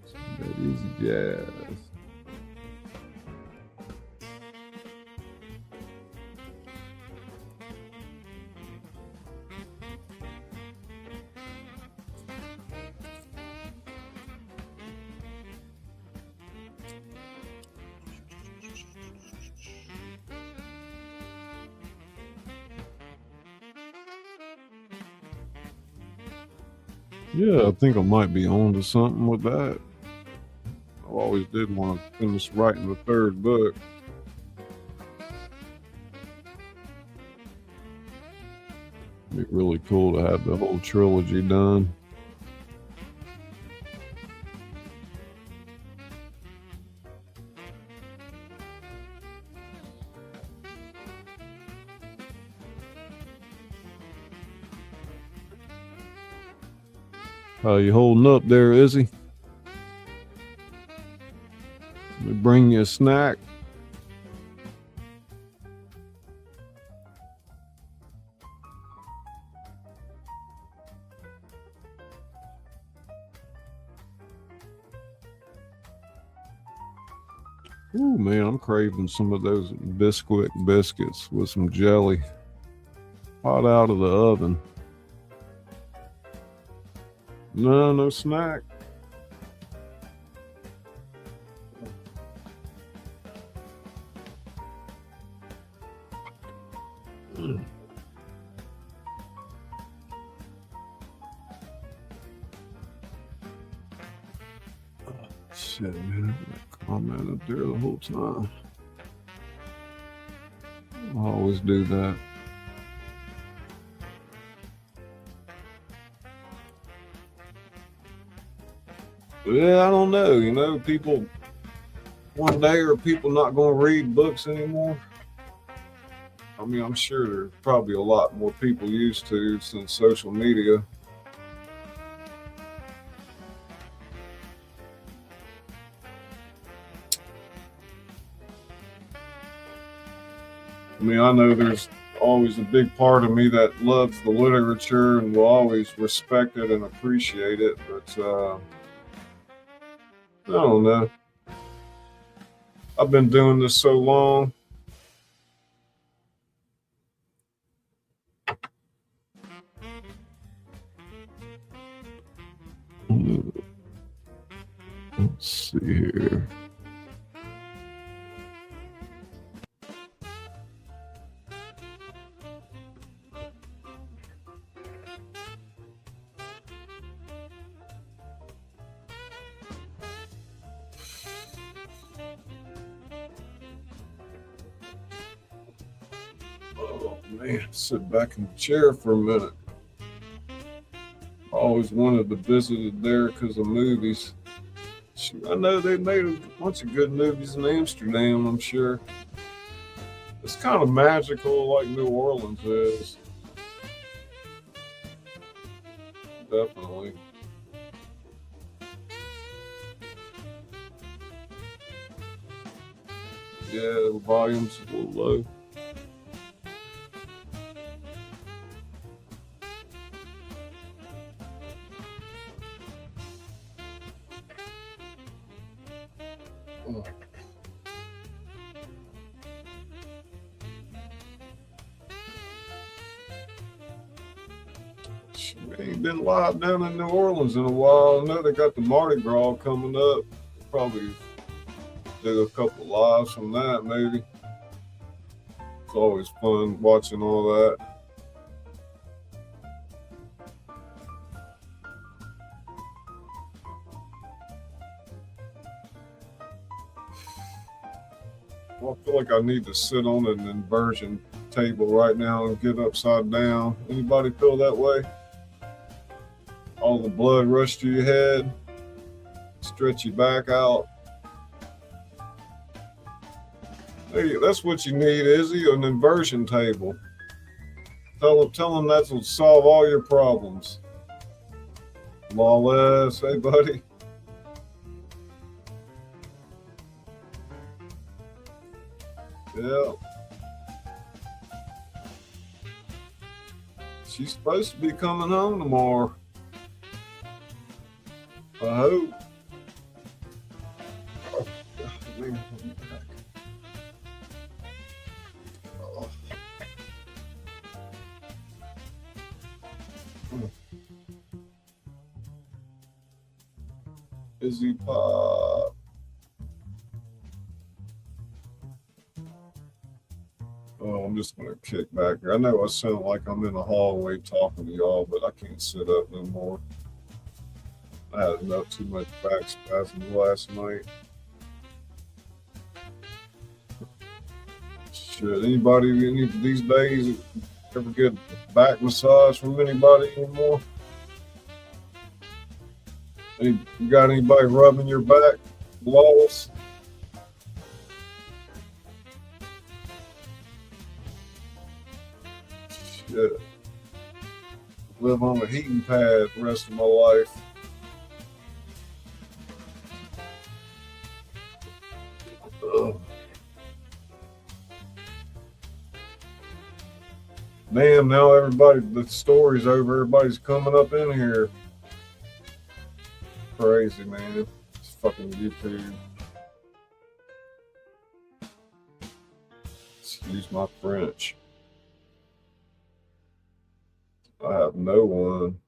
Some of that Izzy jazz. Yeah, I think I might be on to something with that. I always did want to finish writing the third book. It'd be really cool to have the whole trilogy done. How you holding up there, Izzy? Let me bring you a snack. Ooh, man, I'm craving some of those Bisquick biscuits with some jelly. Hot out of the oven. No snack. Shit, man. I comment up there the whole time. I always do that. Yeah, I don't know. You know, people, one day are people not going to read books anymore? I mean, I'm sure there's probably a lot more people used to since social media. I mean, I know there's always a big part of me that loves the literature and will always respect it and appreciate it, but I don't know. I've been doing this so long. Let's see here. Oh man, sit back in the chair for a minute. I always wanted to visit it there because of movies. I know they made a bunch of good movies in Amsterdam, I'm sure. It's kind of magical like New Orleans is. Definitely. Yeah, the volume's a little low. Oh. Ain't been live down in New Orleans in a while. I know they got the Mardi Gras coming up. Probably do a couple lives from that, maybe. It's always fun watching all that. Well, I feel like I need to sit on an inversion table right now and get upside down. Anybody feel that way? All the blood rush to your head, stretch your back out. Hey, that's what you need, Izzy, an inversion table. Tell them that will solve all your problems. Lawless, hey buddy. Yeah. She's supposed to be coming home tomorrow. I hope. Oh, man. Oh. Izzy Pop. Oh, I'm just gonna kick back here. I know I sound like I'm in the hallway talking to y'all, but I can't sit up no more. I had enough too much back spasms last night. Shit, anybody any these days ever get a back massage from anybody anymore? You got anybody rubbing your back, Lawless? Shit. Live on a heating pad the rest of my life. Ugh. Damn, now everybody, the story's over. Everybody's coming up in here. Crazy, man. It's fucking YouTube. Excuse my French. I have no one.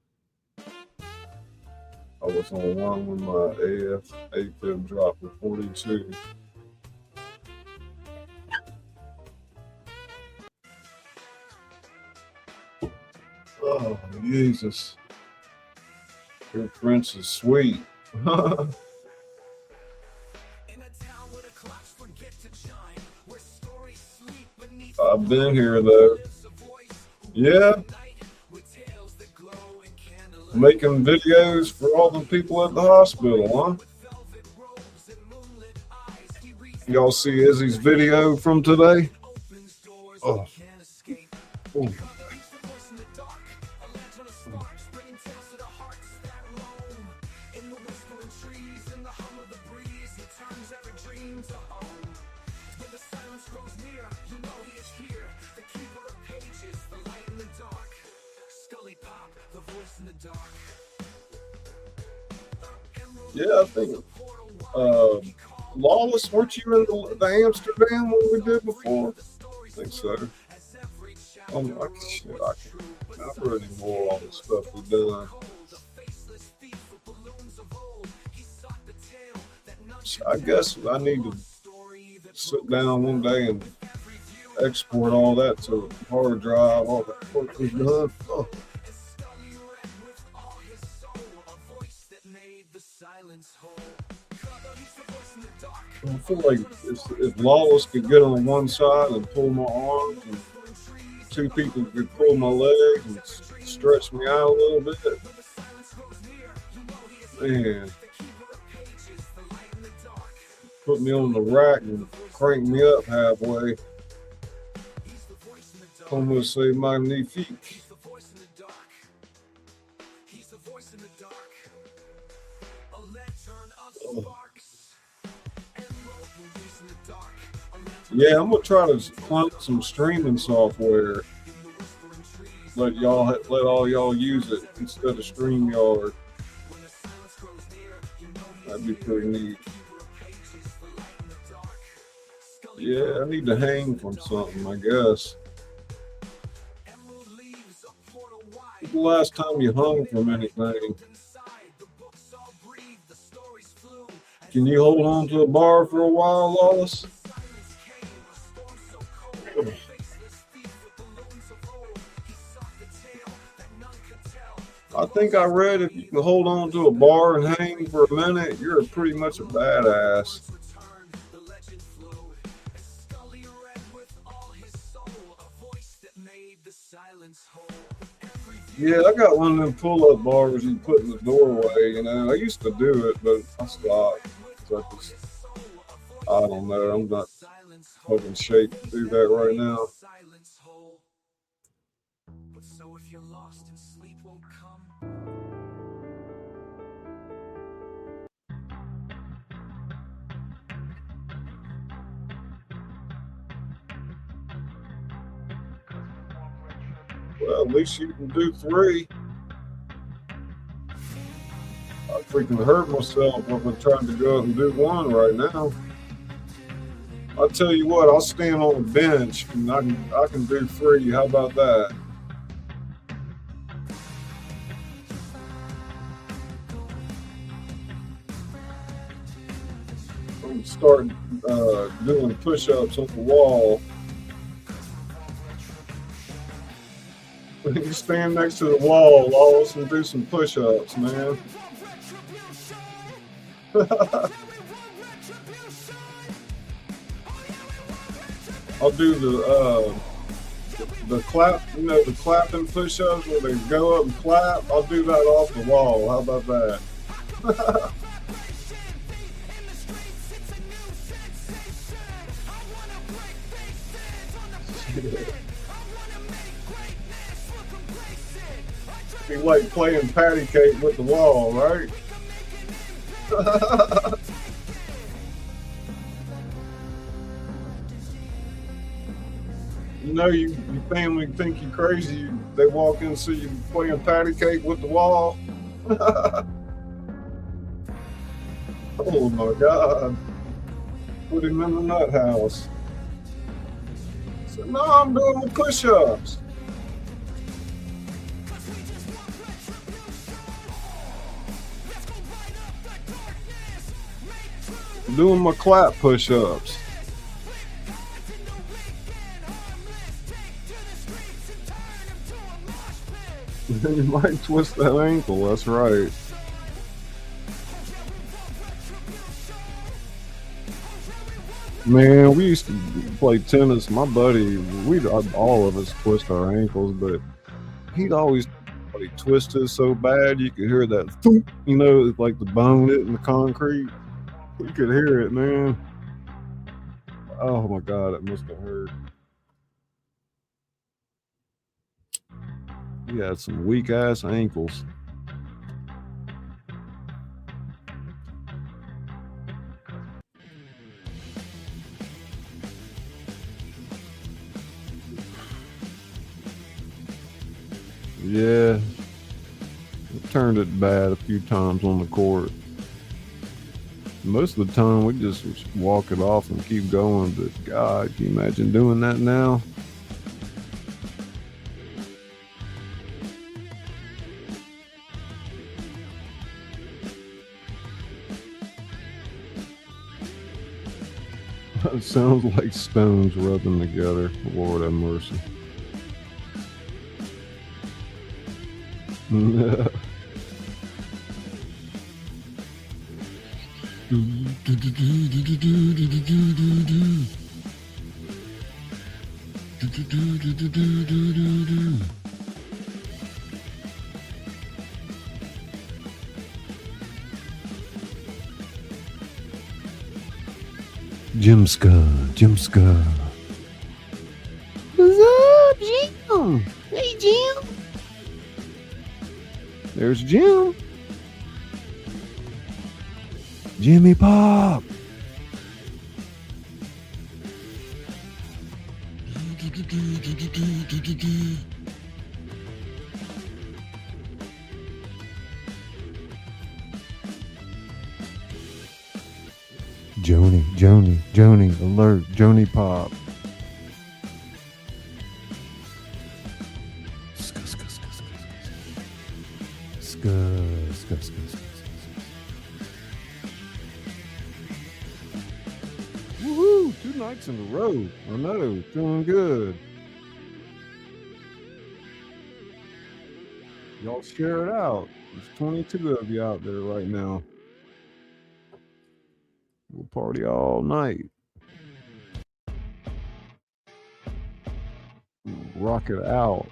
I was on one when my AFib dropped to 42. Oh, Jesus. Your French is sweet. I've been here, though. Yeah. Making videos for all the people at the hospital, huh? Y'all see Izzy's video from today? Oh. Ooh. Yeah, I think Lawless, weren't you in the Amsterdam when we did before? I think so. Shit, I can't remember anymore all the stuff we've done. So I guess I need to sit down one day and export all that to a hard drive, all that work we've done. Oh. I feel like if Lawless could get on one side and pull my arms, and two people could pull my legs and stretch me out a little bit, man, put me on the rack and crank me up halfway. I'm gonna say magnifique. Oh. Yeah, I'm gonna try to find some streaming software. Let all y'all use it instead of StreamYard. That'd be pretty neat. Yeah, I need to hang from something, I guess. The last time you hung from anything? Can you hold on to a bar for a while, Lawless? I think I read if you can hold on to a bar and hang for a minute, you're pretty much a badass. Yeah, I got one of them pull-up bars you put in the doorway. You know, I used to do it, but I stopped. So I don't know. I'm not fucking shape to do that right now. Well, at least you can do 3. I freaking hurt myself if I'm trying to go up and do 1 right now. I'll tell you what, I'll stand on a bench and I can do 3. How about that? I'm gonna start doing push-ups on the wall. You stand next to the wall, Lawless, and do some push-ups, man. I'll do the clap, you know, the clapping push-ups where they go up and clap. I'll do that off the wall. How about that? Be like playing patty cake with the wall, right? You know, your family think you crazy. They walk in and see you playing patty cake with the wall. Oh my God. Put him in the nut house. I said, no, I'm doing the push-ups. Doing my clap push-ups. You might twist that ankle, that's right. Man, we used to play tennis. My buddy, all of us twist our ankles, but he'd always twist it so bad you could hear that thump, you know, like the bone hitting the concrete. You could hear it, man. Oh my God, it must have hurt. He had some weak ass ankles. Yeah, I turned it bad a few times on the court. Most of the time we just walk it off and keep going, but God, can you imagine doing that now? It sounds like stones rubbing together. Lord have mercy. Jimska. What's up, Jim? Hey, Jim. There's Jim. Jimmy Pop. Joni, alert, Joni Pop. Woohoo! 2 nights in a row. I know, feeling good. Y'all share it out. There's 22 of you out there right now. We'll party all night. Rock it out.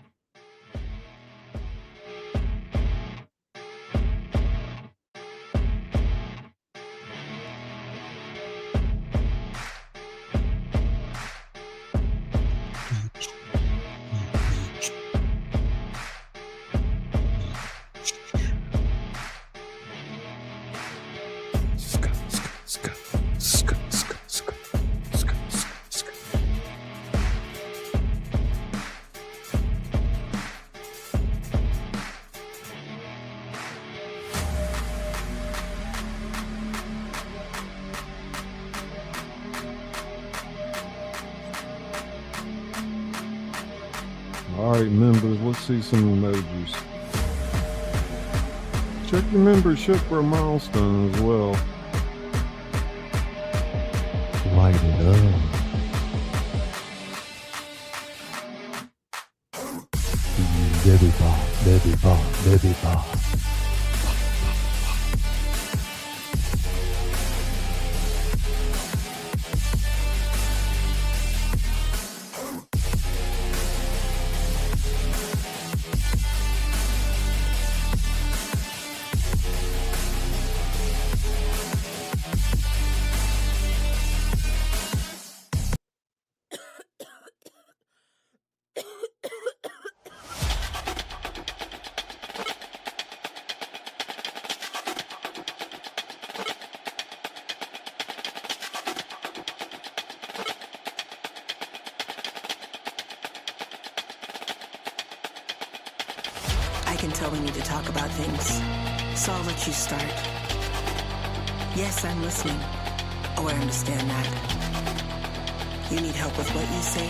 All right, members, let's see some emojis. Check your membership for a milestone as well. Light it up. Baby bop, baby bop, baby bop. I can tell we need to talk about things, so I'll let you start. Yes, I'm listening. Oh, I understand that. You need help with what you say?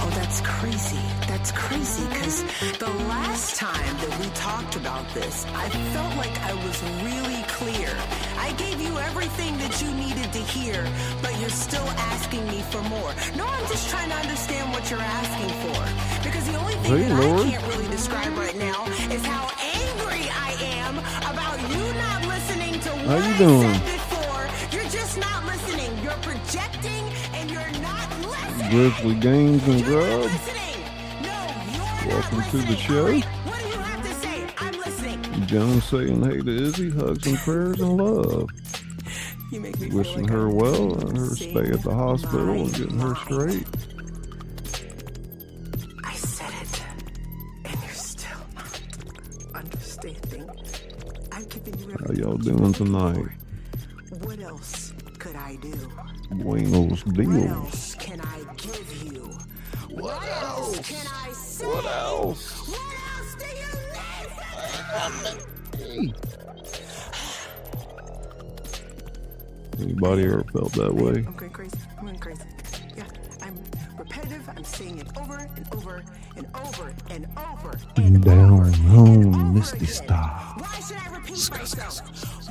Oh, that's crazy. That's crazy, because the last time that we talked about this, I felt like I was really clear. I gave you everything that you needed to hear, but you're still asking me for more. No, I'm just trying to understand what you're asking for. Because the only thing that I can't really describe right now is how angry I am about you not listening to what I said before. You're just not listening. You're projecting and you're not listening. Grizzly Games and Grub. No, welcome to the show. What do you have to say? I'm listening. Joan saying hey to Izzy, hugs and prayers and love. You make me wishing like her well and her stay at the hospital and getting her straight. I said it, and you're still not understanding. I've given you How y'all doing tonight? What else could I do? Buenos What deals. else can I give you? What else can I say? What else? What else do you need from me? Anybody ever felt that way? I'm going crazy. I'm going crazy. Yeah, I'm repetitive. I'm saying it over and over and over and over and Down over home, and over Misty again. style. Why should I repeat myself?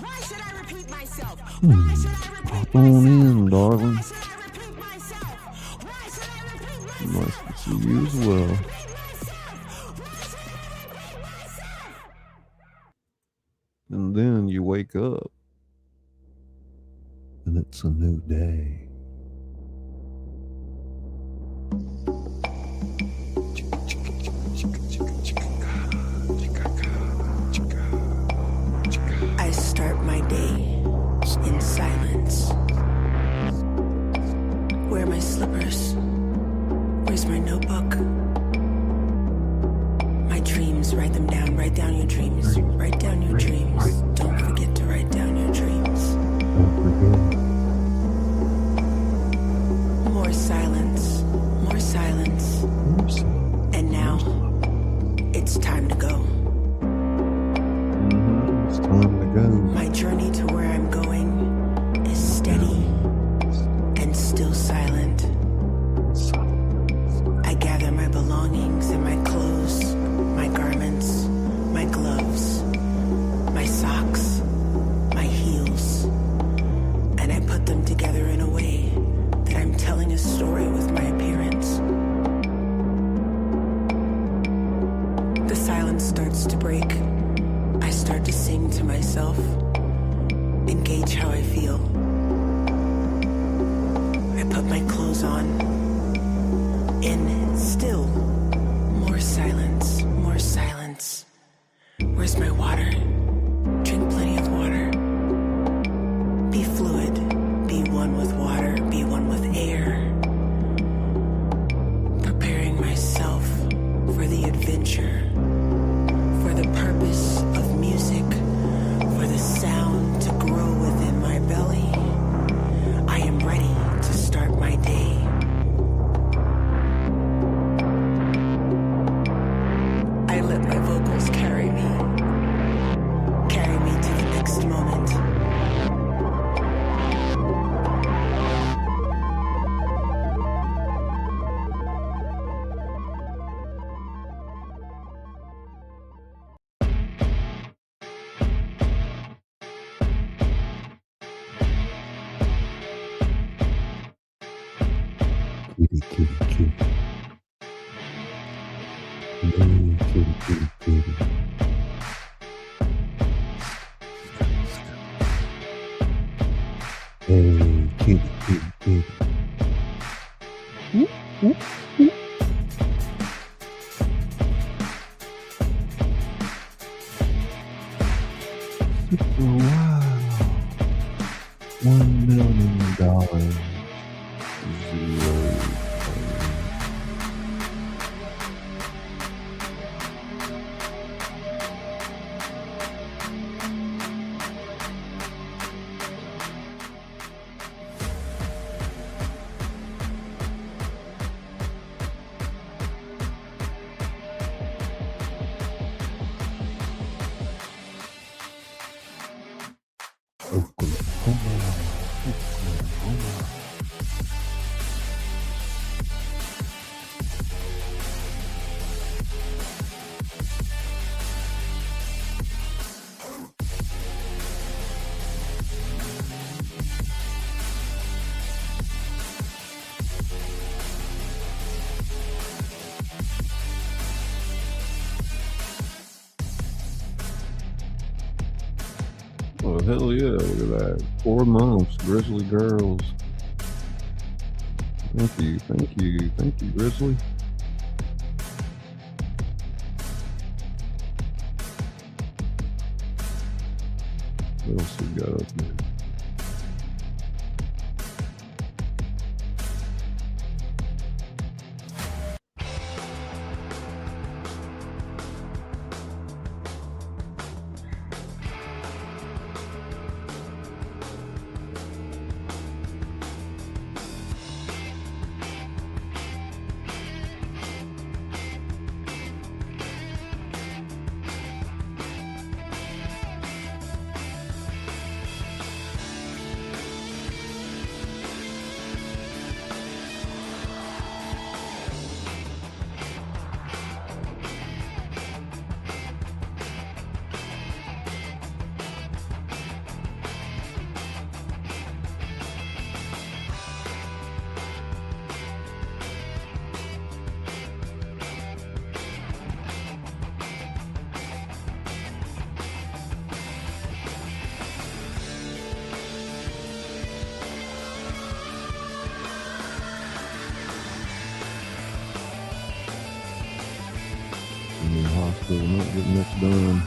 Why should I repeat myself? Why should I repeat Hop on in, myself? darling. Why should I repeat myself? Why should I repeat myself? Nice to see you as well. And then you wake up, and it's a new day. I start my day in silence. Where are my slippers? Where's my notebook? My dreams, write them down. Write down your dreams. Write down your dreams. Don't forget to write down your dreams. More silence. More silence. And now, it's time to go. It's time to go. My journey to where I'm going is steady and still silent. I gather my belongings and my clothes, my garments, my gloves. starts to break, I start to sing to myself, engage how I feel. I put my clothes on, and still more silence, more silence. Where's my water? Drink plenty of water. Be fluid, be one with water, be one with air. Preparing myself for the adventure, for the purpose of music, for the sound to grow within my belly. I am ready to start my day. I let my vocals carry me to the next moment. Kitty, kitty, kitty. Hey, kitty, kitty, kitty. Hey, kitty, kitty, kitty. Whoop, whoop, whoop. Wow. $1 million. Zero. Oklahoma. Oh, hell yeah, look at that. 4 months, Grizzly Girls. Thank you, Grizzly. What else we got up here? In the hospital, not getting much done.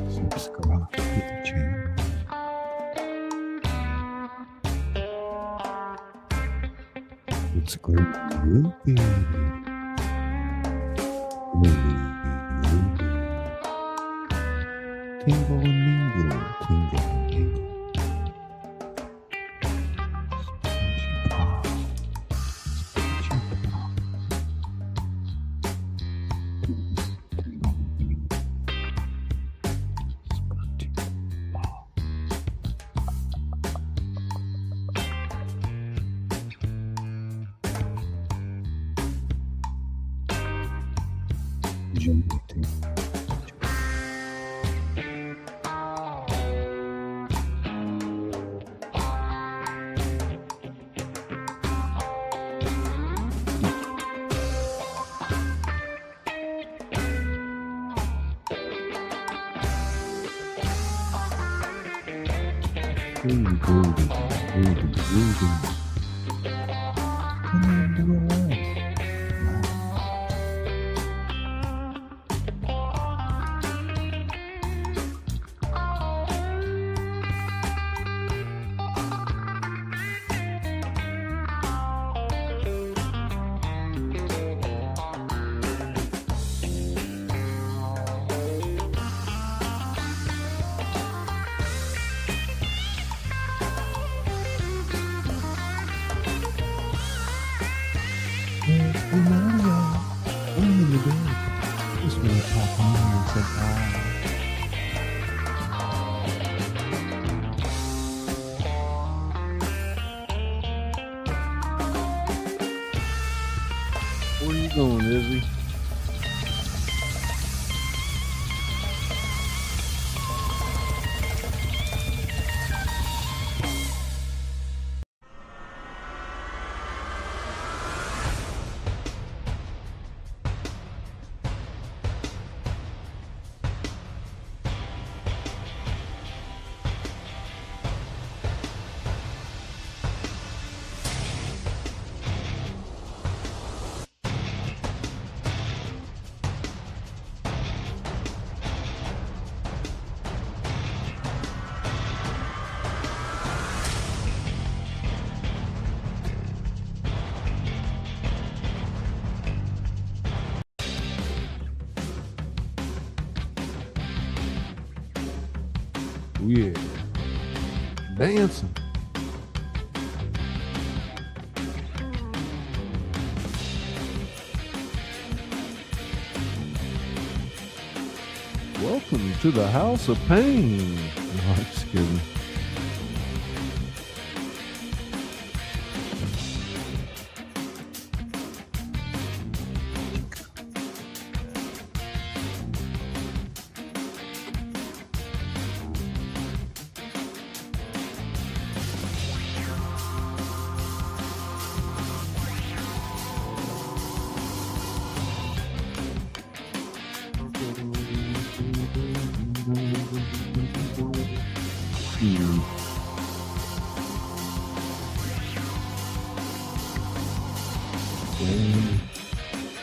Subscribe to the channel. It's going to be tingle and mingle, tingle and mingle. ScullyPop, ScullyPop. Where you going, Izzy? Yeah, dancing. Welcome to the House of Pain. No, I'm just kidding.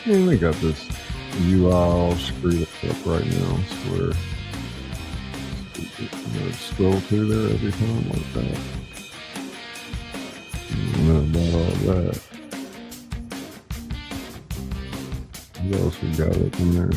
And we got this UI all screwed up right now, I swear. Scroll through there every time like that. I don't know about all that. What else we got up in there?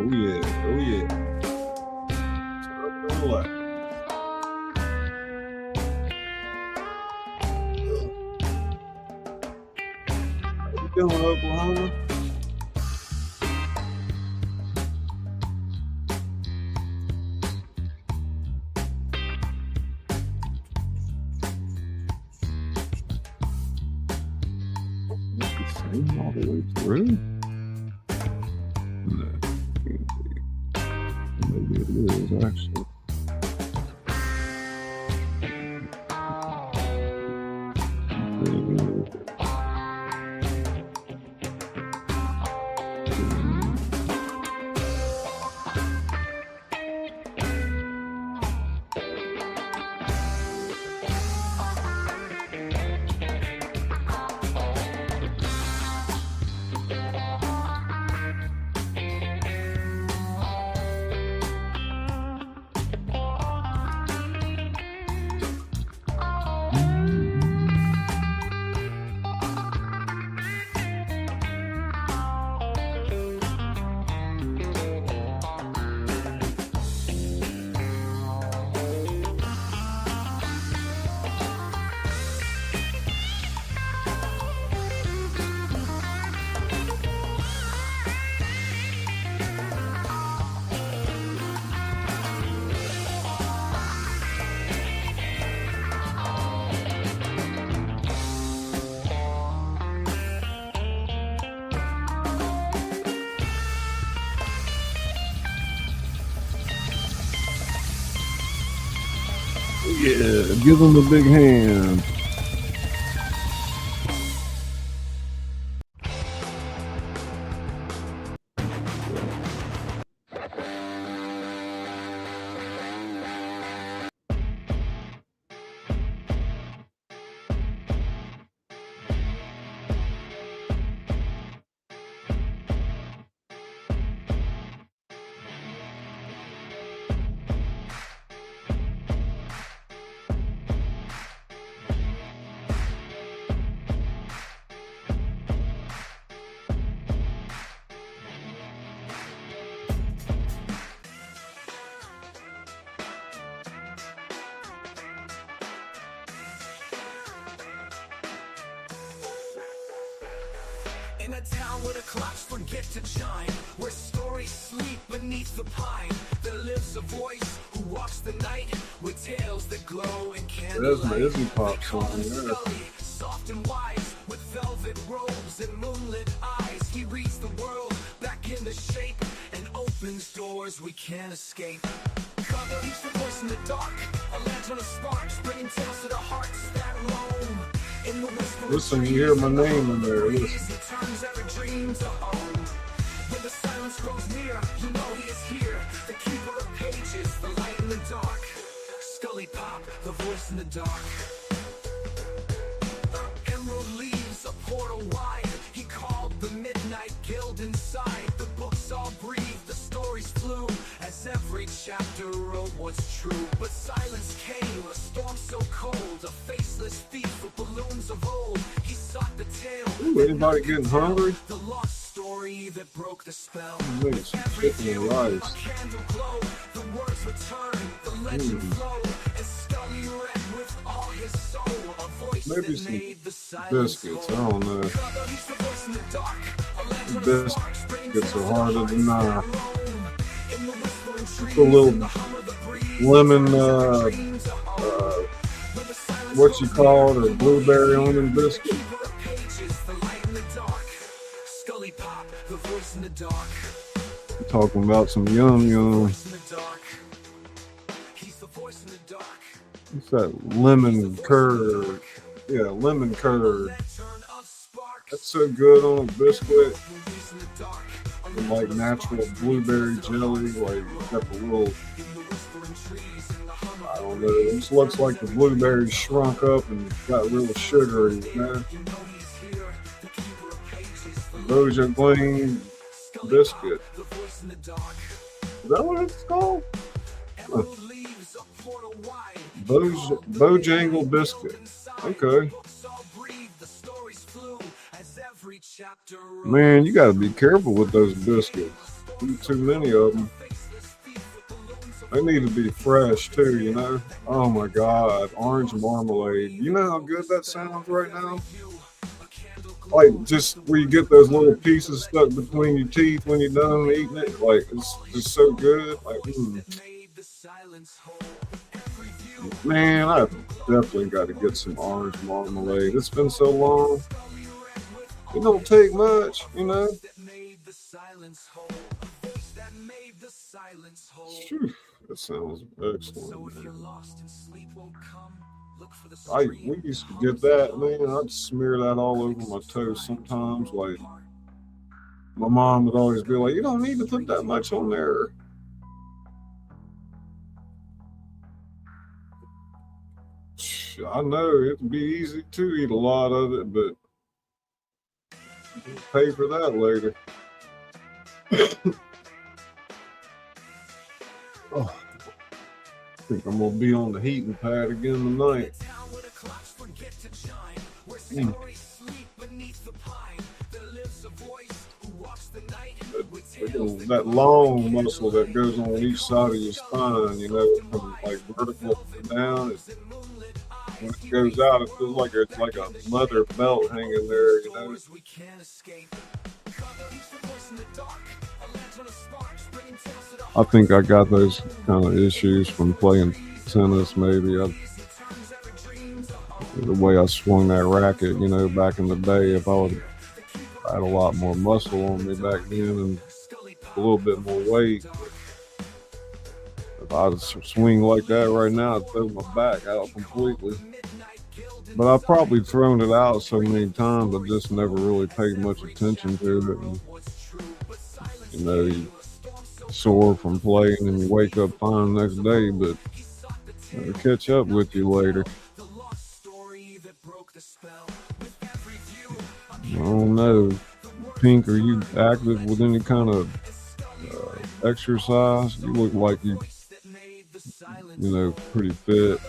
Oh yeah, oh yeah. Turn to the left. How you doing, Oklahoma? Same all the way through? No, can't be. Maybe it is actually. Yeah, give him a big hand. In a town where the clocks forget to chime, where stories sleep beneath the pine, there lives a voice who walks the night with tales that glow in There's my candlelight. Izzy Pop They call him song there. Scully, soft and wise, with velvet robes and moonlit eyes. He reads the world back into shape and opens doors we can't escape. He's the voice in the dark, a lantern of sparks, bringing tales to the hearts that roam. In the whisper, Listen, you hear my name in there. Listen. he turns every dream to home. When the silence grows near, you know he is here. The keeper of pages, the light in the dark. ScullyPop, the voice in the dark. Emerald leaves a portal wide. He called the midnight guild inside. The books all breathe, the stories flew, as every chapter wrote what's true. But silence came, a storm so cold, a faceless thief with balloons of old. He sought the tale. Ooh, anybody getting hungry? The lost story that broke the spell. Maybe some chicken and rice. A candle glow, the words return, the legend flow, and Scully read with all his soul. A voice Maybe that some made the silence biscuits. I go. don't know. He's the voice in the dark, a lantern of sparks, bringing Biscuits are tales to harder hearts than that knife. roam. In the whispering trees, A little in the hum of the breeze, lemon, turns every dream to home. When the silence what you grows call near, it, a blueberry onion biscuit. keeper of pages, the light in the dark. ScullyPop, the voice in the dark. Talking about some yum yum. Voice in the dark. He's the voice in the dark. What's that? Lemon curd. Yeah, lemon curd. Lantern of sparks. That's so good on a biscuit. Movies in the dark. And like natural blueberry jelly. Like got the little, In the whispering trees, in the hum I of don't know. It just looks like the blueberries shrunk up and got real sugary, man. you know he's here. The keeper of pages. The Boja Gleam biscuit. The voice in the dark. Is that what it's called? Emerald leaves a portal wide. Bojangle biscuit. Okay. Man, Man, you gotta be careful with those biscuits. Eat too many of them. They need to be fresh too, you know. Oh my God, orange marmalade. You know how good that sounds right now? Like just where you get those little pieces stuck between your teeth when you're done eating it. Like it's just so good. Like, man, I've definitely got to get some orange marmalade. It's been so long. It don't take much, you know. Phew, that sounds excellent, man. We used to get that, man. I'd smear that all over my toast sometimes. Like my mom would always be like, "You don't need to put that much on there." I know it'd be easy to eat a lot of it, but you'll pay for that later. Oh, I think I'm gonna be on the heating pad again tonight. That long muscle that goes on each side of your spine, you know, from like vertical down. When it goes out, it feels like it's like a leather belt hanging there, you know. I think I got those kind of issues from playing tennis, maybe. The way I swung that racket, you know, back in the day, if I had a lot more muscle on me back then and a little bit more weight. If I swing like that right now, I'd throw my back out completely. But I've probably thrown it out so many times, I just never really paid much attention to it. And, you know, you sore from playing and you wake up fine the next day, but it'll catch up with you later. I don't know. Pink, are you active with any kind of exercise? You look like you know, pretty fit.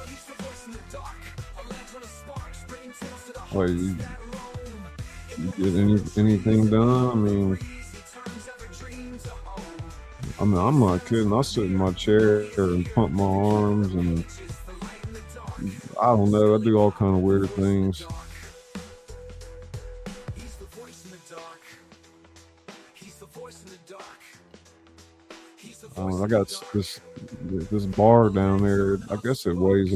Like you get anything done? I mean, I'm not kidding. I sit in my chair and pump my arms, and I don't know. I do all kind of weird things. I got this bar down there. I guess it weighs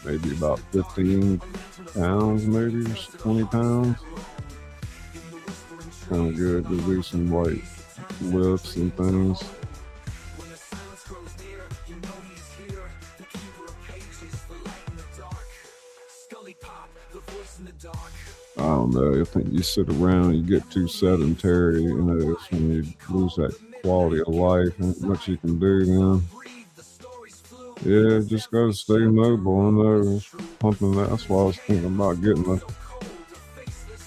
maybe about 15 pounds, maybe 20 pounds. Kind of good to do some like lifts and things. I don't know. I think you sit around, you get too sedentary. You know, it's when you lose that quality of life and what you can do then. Yeah, just gotta stay mobile. I know, pumping that. That's why I was thinking about getting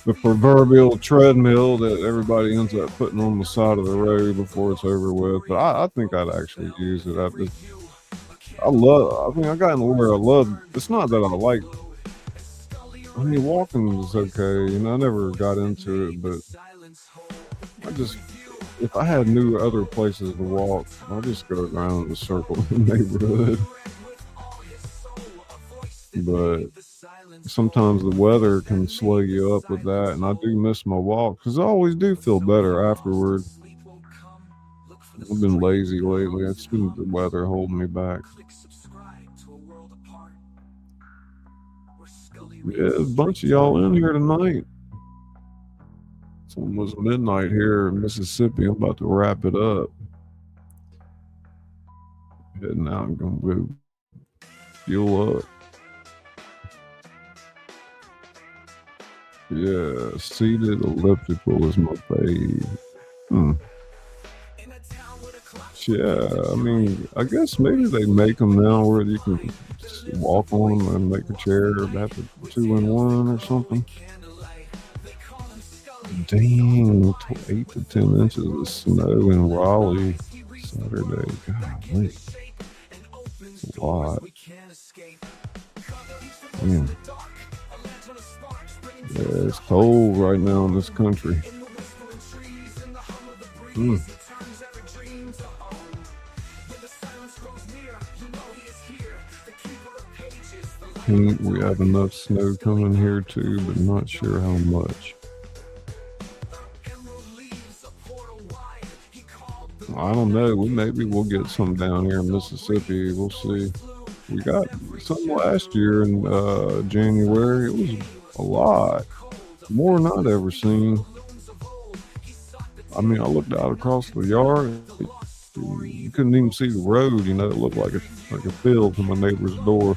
the proverbial treadmill that everybody ends up putting on the side of the road before it's over with. But I think I'd actually use it. I mean, I got in where I love. It's not that I like. I mean, walking is okay. You know, I never got into it, but if I had new other places to walk, I'll just go around the circle in the neighborhood. But sometimes the weather can slow you up with that, and I do miss my walk because I always do feel better afterward. I've been lazy lately. It's been the weather holding me back. Yeah, there's a bunch of y'all in here tonight. It's almost midnight here in Mississippi. I'm about to wrap it up. Heading out and gonna go fuel up. Yeah, seated elliptical is my fave. Yeah, I mean, I guess maybe they make them now where you can walk on them and make a chair or have a 2-in-1 or something. Dang, 8 to 10 inches of snow in Raleigh Saturday. Golly, it's a lot. Man. Yeah, it's cold right now in this country. Mm. Pink, we have enough snow coming here too, but not sure how much. I don't know. Maybe we'll get some down here in Mississippi. We'll see. We got some last year in January. It was a lot more than I'd ever seen. I mean, I looked out across the yard. You couldn't even see the road. You know, it looked like a field from my neighbor's door.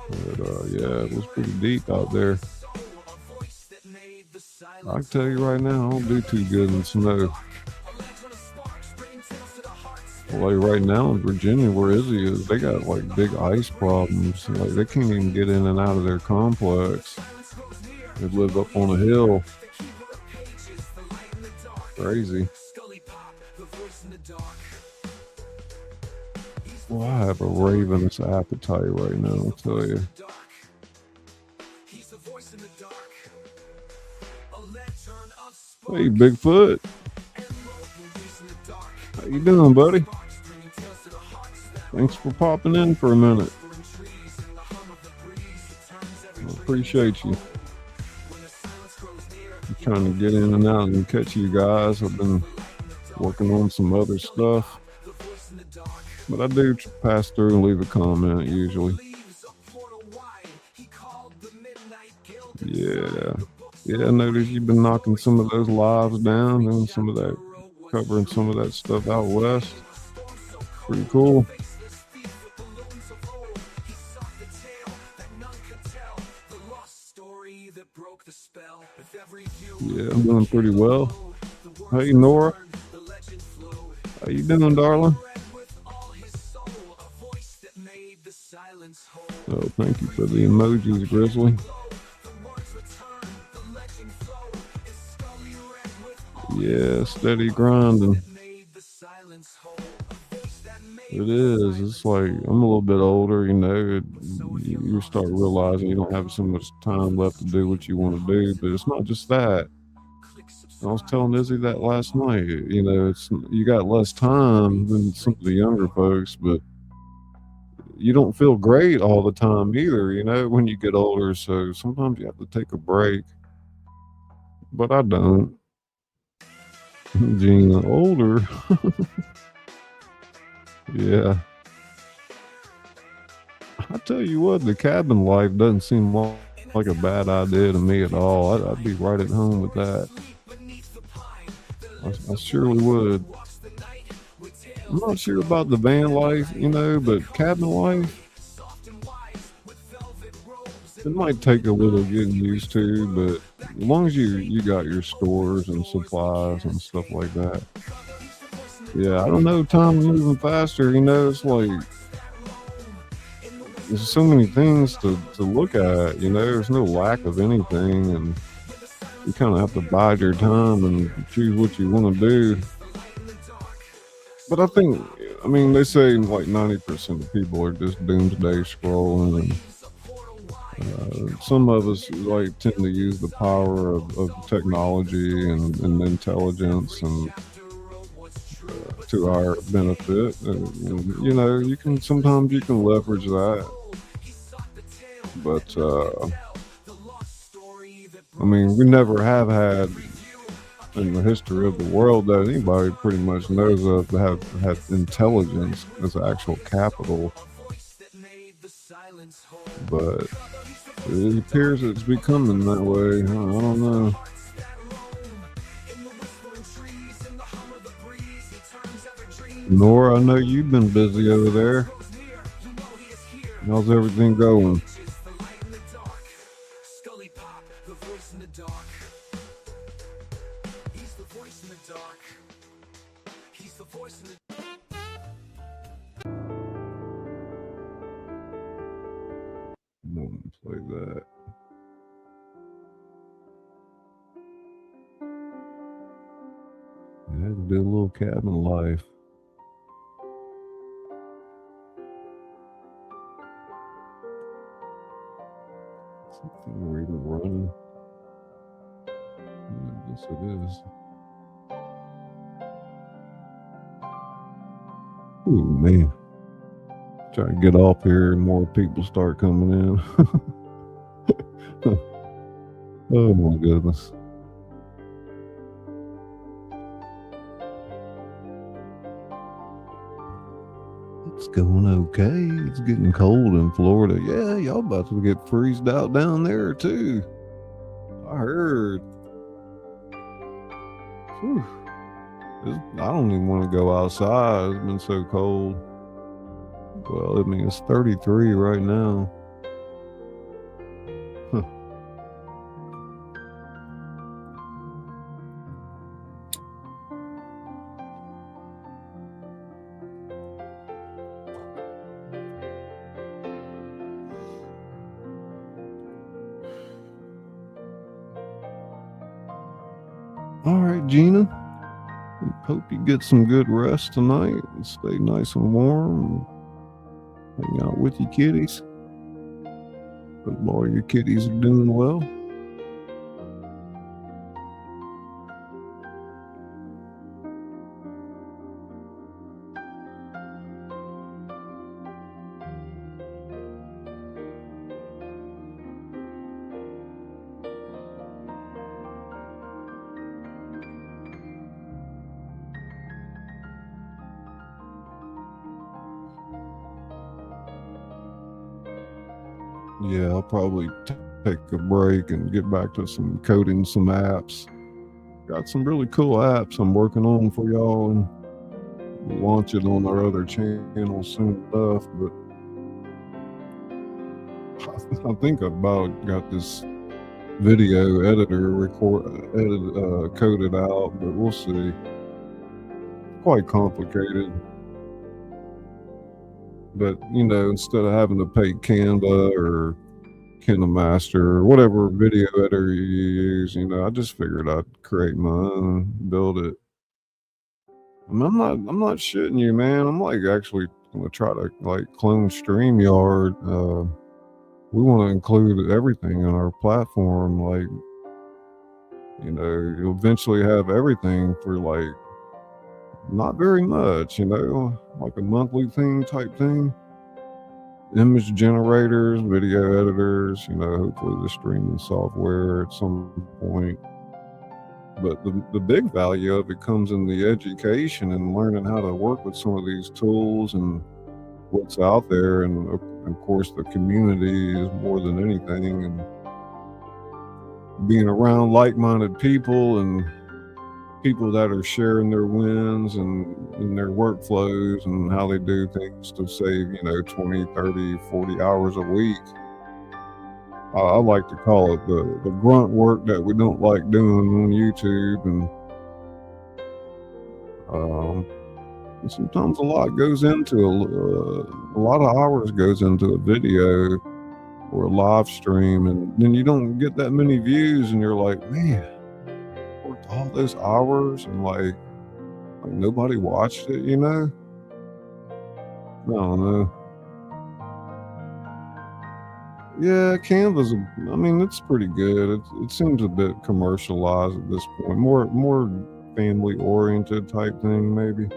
But yeah, it was pretty deep out there. I can tell you right now, I don't do too good in snow. Like right now in Virginia, where Izzy is, they got like big ice problems. Like they can't even get in and out of their complex. They live up on a hill. Crazy. Well, I have a ravenous appetite right now, I'll tell you. Hey, Bigfoot. How you doing, buddy? Thanks for popping in for a minute. I appreciate you. I'm trying to get in and out and catch you guys. I've been working on some other stuff. But I do pass through and leave a comment usually. Yeah. Yeah, I noticed you've been knocking some of those lives down and some of that, covering some of that stuff out west. Pretty cool. Yeah, I'm doing pretty well. Hey, Nora. How you doing, darling? Oh, thank you for the emojis, Grizzly. Yeah, steady grinding. It is. It's like I'm a little bit older, you know. You start realizing you don't have so much time left to do what you want to do. But it's not just that. I was telling Izzy that last night. You know, it's you got less time than some of the younger folks, but you don't feel great all the time either. You know, when you get older, so sometimes you have to take a break. But I don't. Gina, older. Yeah. I tell you what, the cabin life doesn't seem like a bad idea to me at all. I'd be right at home with that. I surely would. I'm not sure about the van life, you know, but cabin life, it might take a little getting used to, but as long as you got your stores and supplies and stuff like that. Yeah, I don't know, time's moving faster, you know, it's like there's so many things to look at, you know, there's no lack of anything, and you kind of have to bide your time and choose what you want to do. But I mean, they say like 90% of people are just doomsday scrolling, and some of us like tend to use the power of technology and intelligence and to our benefit. And, you know, sometimes you can leverage that, but I mean, we never have had in the history of the world that anybody pretty much knows of to have had intelligence as actual capital. But it appears it's becoming that way. I don't know. Nora, I know you've been busy over there. How's everything going? ScullyPop, the voice in the dark. He's the voice in the dark. He's the voice in the moments like that. You had to do a little cabin life. Something we're even running. I guess it is. Ooh, man. Try to get off here and more people start coming in. Oh my goodness. It's going okay. It's getting cold in Florida. Yeah, y'all about to get freezed out down there too. I heard. Whew. I don't even want to go outside. It's been so cold. Well, I mean, it's 33 right now. Huh. All right, Gina. Hope you get some good rest tonight and stay nice and warm. And hang out with your kitties. Hope all your kitties are doing well. Yeah, I'll probably take a break and get back to some coding some apps. Got some really cool apps I'm working on for y'all, and we'll launch it on our other channel soon enough. But I think I've about got this video editor coded out, but we'll see. Quite complicated. But, you know, instead of having to pay Canva or KineMaster or whatever video editor you use, you know, I just figured I'd create my own, build it. I mean, I'm not shitting you, man. I'm like actually gonna try to like clone StreamYard. We want to include everything on our platform. Like, you know, you'll eventually have everything for like not very much, you know, like a monthly thing type thing. Image generators, video editors, you know, hopefully the streaming software at some point. But the big value of it comes in the education and learning how to work with some of these tools and what's out there. And of course, the community is more than anything. And being around like-minded people and people that are sharing their wins and their workflows and how they do things to save, you know, 20, 30, 40 hours a week. I like to call it the grunt work that we don't like doing on YouTube. And sometimes a lot goes into a lot of hours goes into a video or a live stream, and then you don't get that many views and you're like, man, worked all those hours and like nobody watched it, you know? I don't know. Yeah, Canva's, I mean, it's pretty good. It seems a bit commercialized at this point. More family oriented type thing, maybe.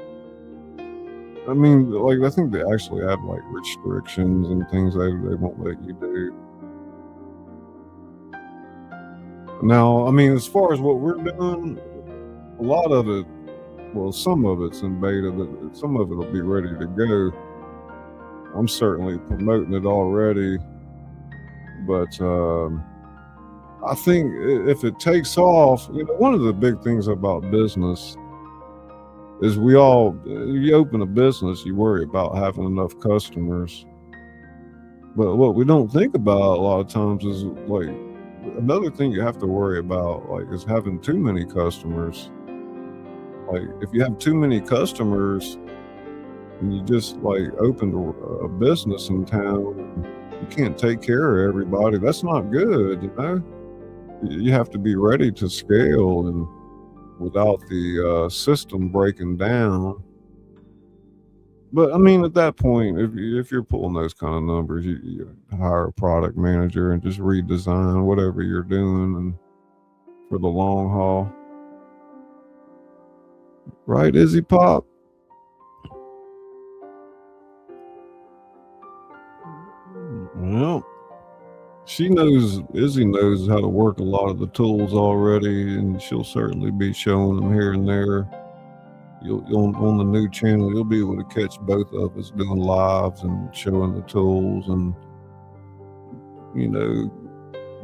I mean, like, I think they actually have like restrictions and things they won't let you do. Now, I mean, as far as what we're doing, a lot of it, well, some of it's in beta, but some of it will be ready to go. I'm certainly promoting it already. But I think if it takes off, you know, one of the big things about business is you open a business, you worry about having enough customers. But what we don't think about a lot of times is like another thing you have to worry about, like, is having too many customers. Like, if you have too many customers and you just like opened a business in town, you can't take care of everybody. That's not good, you know? You have to be ready to scale and without the system breaking down. But I mean, at that point, if you're pulling those kind of numbers, you hire a product manager and just redesign whatever you're doing and for the long haul. Right, Izzy Pop? Well, Izzy knows how to work a lot of the tools already, and she'll certainly be showing them here and there. You'll on the new channel, you'll be able to catch both of us doing lives and showing the tools, and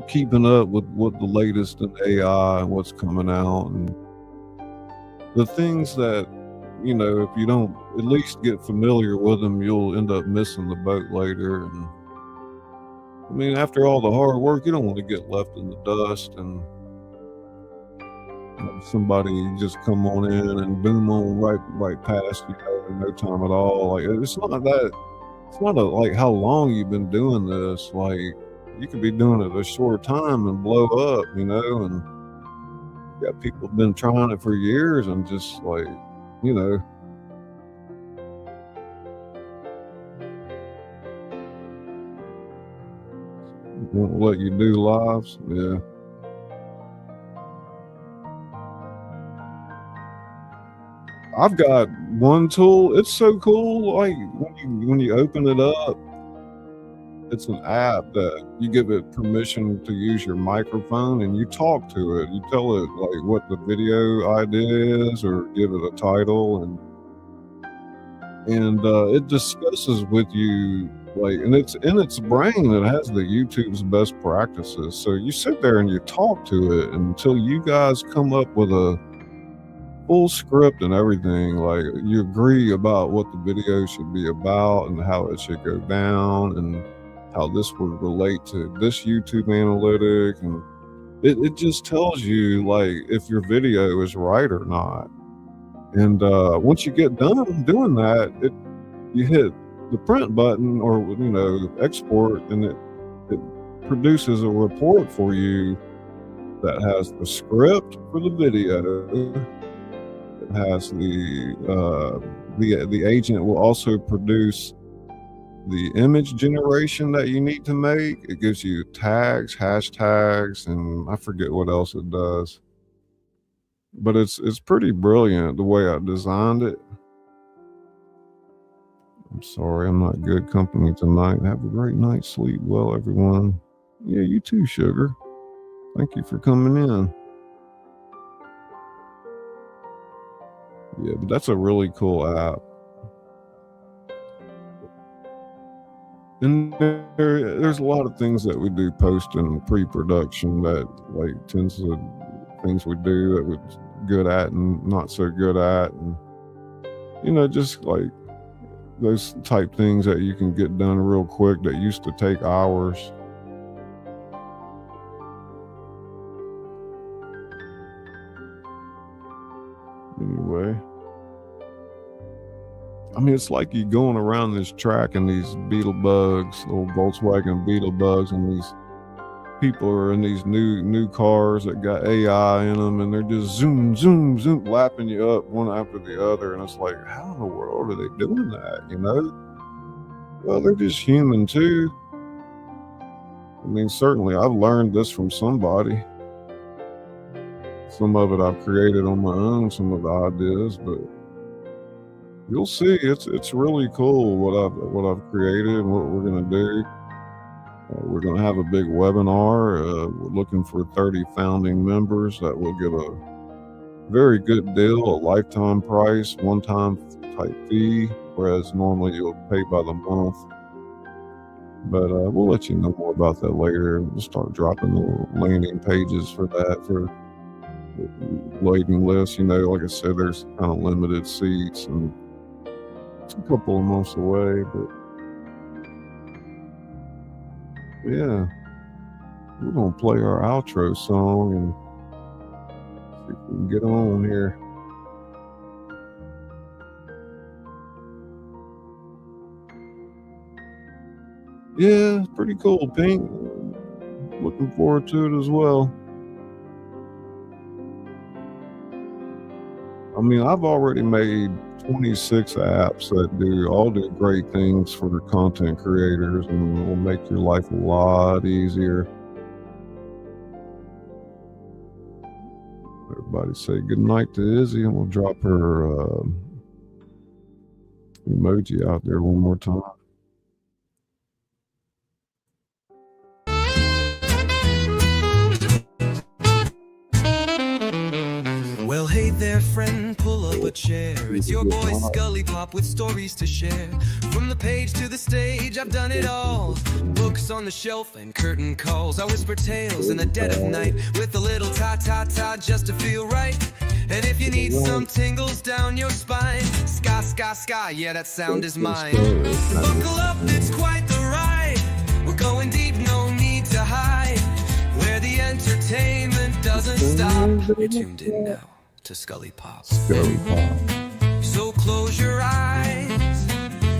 keeping up with what the latest in AI and what's coming out, and the things that if you don't at least get familiar with them, you'll end up missing the boat later. And I mean, after all the hard work, you don't want to get left in the dust and somebody just come on in and boom on right past you in no time at all. Like, it's not like how long you've been doing this. Like, you could be doing it a short time and blow up, and you got people been trying it for years and just like, won't let you do lives. Yeah. I've got one tool. It's so cool. Like when you open it up, it's an app that you give it permission to use your microphone and you talk to it. You tell it like what the video idea is or give it a title, and it discusses with you, like, and it's in its brain. It has the YouTube's best practices. So you sit there and you talk to it until you guys come up with a full script and everything. Like, you agree about what the video should be about and how it should go down and how this would relate to this YouTube analytic, and it just tells you like if your video is right or not. And once you get done doing that, you hit the print button or export, and it produces a report for you that has the script for the video. It has the agent will also produce the image generation that you need to make. It gives you tags, hashtags, and I forget what else it does. But it's pretty brilliant the way I designed it. I'm sorry, I'm not good company tonight. Have a great night. Sleep well, everyone. Yeah, you too, Sugar. Thank you for coming in. Yeah, but that's a really cool app. And there's a lot of things that we do post and pre-production that like tends to things we do that we're good at and not so good at, and just like those type things that you can get done real quick that used to take hours. Anyway, I mean, it's like you going around this track and these Beetle bugs, little Volkswagen Beetle bugs, and these people are in these new cars that got AI in them, and they're just zoom, zoom, zoom, lapping you up one after the other. And it's like, how in the world are they doing that? Well, they're just human too. I mean, certainly I've learned this from somebody. Some of it I've created on my own, some of the ideas, but you'll see, it's really cool what I've created and what we're gonna do. We're gonna have a big webinar. We're looking for 30 founding members that will get a very good deal, a lifetime price, one-time type fee, whereas normally you'll pay by the month. But we'll let you know more about that later. We'll start dropping the landing pages for that, for waiting lists. Like I said, there's kind of limited seats, and it's a couple of months away, but yeah, we're gonna play our outro song and see if we can get on here. Yeah, it's pretty cool, Pink. Looking forward to it as well. I mean, I've already made 26 apps that all do great things for content creators and will make your life a lot easier. Everybody say good night to Izzy, and we'll drop her emoji out there one more time. It's your boy ScullyPop with stories to share. From the page to the stage, I've done it all. Books on the shelf and curtain calls. I whisper tales in the dead of night with a little ta-ta-ta just to feel right. And if you need some tingles down your spine, ska, ska, ska, yeah, that sound is mine. Buckle up, it's quite the ride. We're going deep, no need to hide. Where the entertainment doesn't stop. You're tuned in now to ScullyPop. So close your eyes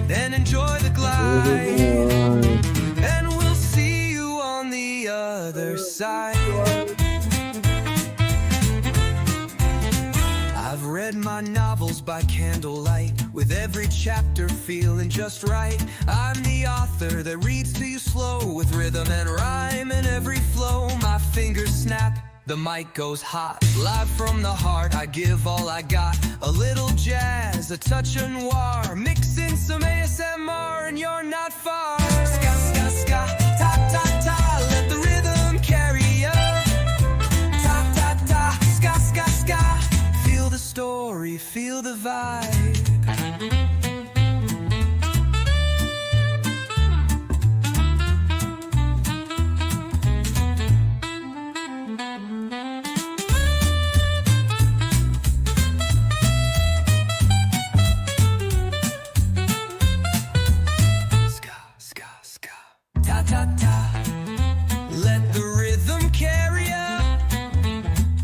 and enjoy the glide. And we'll see you on the other side. I've read my novels by candlelight, with every chapter feeling just right. I'm the author that reads to you slow, with rhythm and rhyme in every flow. My fingers snap, the mic goes hot. Live from the heart, I give all I got. A little jazz, a touch of noir, mix in some ASMR and you're not far. Ska, ska, ska, ta, ta, ta, let the rhythm carry ya. Ta, ta, ta, ska, ska, ska. Feel the story, feel the vibe. Ska, ska, ska. Ta, ta, ta. Let the rhythm carry ya.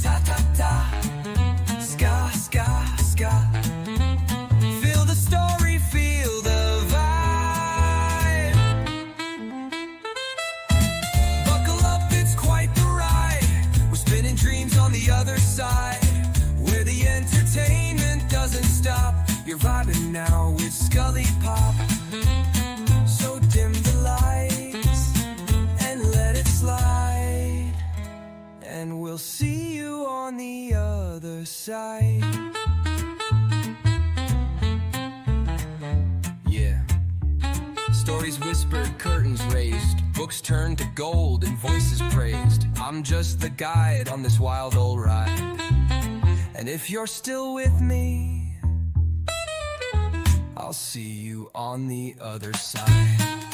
Ta, ta, ta. Ska, ska, ska. Feel the story, feel the vibe. Buckle up, it's quite the ride. We're spinning dreams on the other side, where the entertainment doesn't stop. You're vibing now with ScullyPop. So dim the lights and let it slide. And we'll see you on the other side. Yeah. Stories whispered, curtains raised, books turned to gold and voices praised. I'm just the guide on this wild old ride. And if you're still with me, I'll see you on the other side.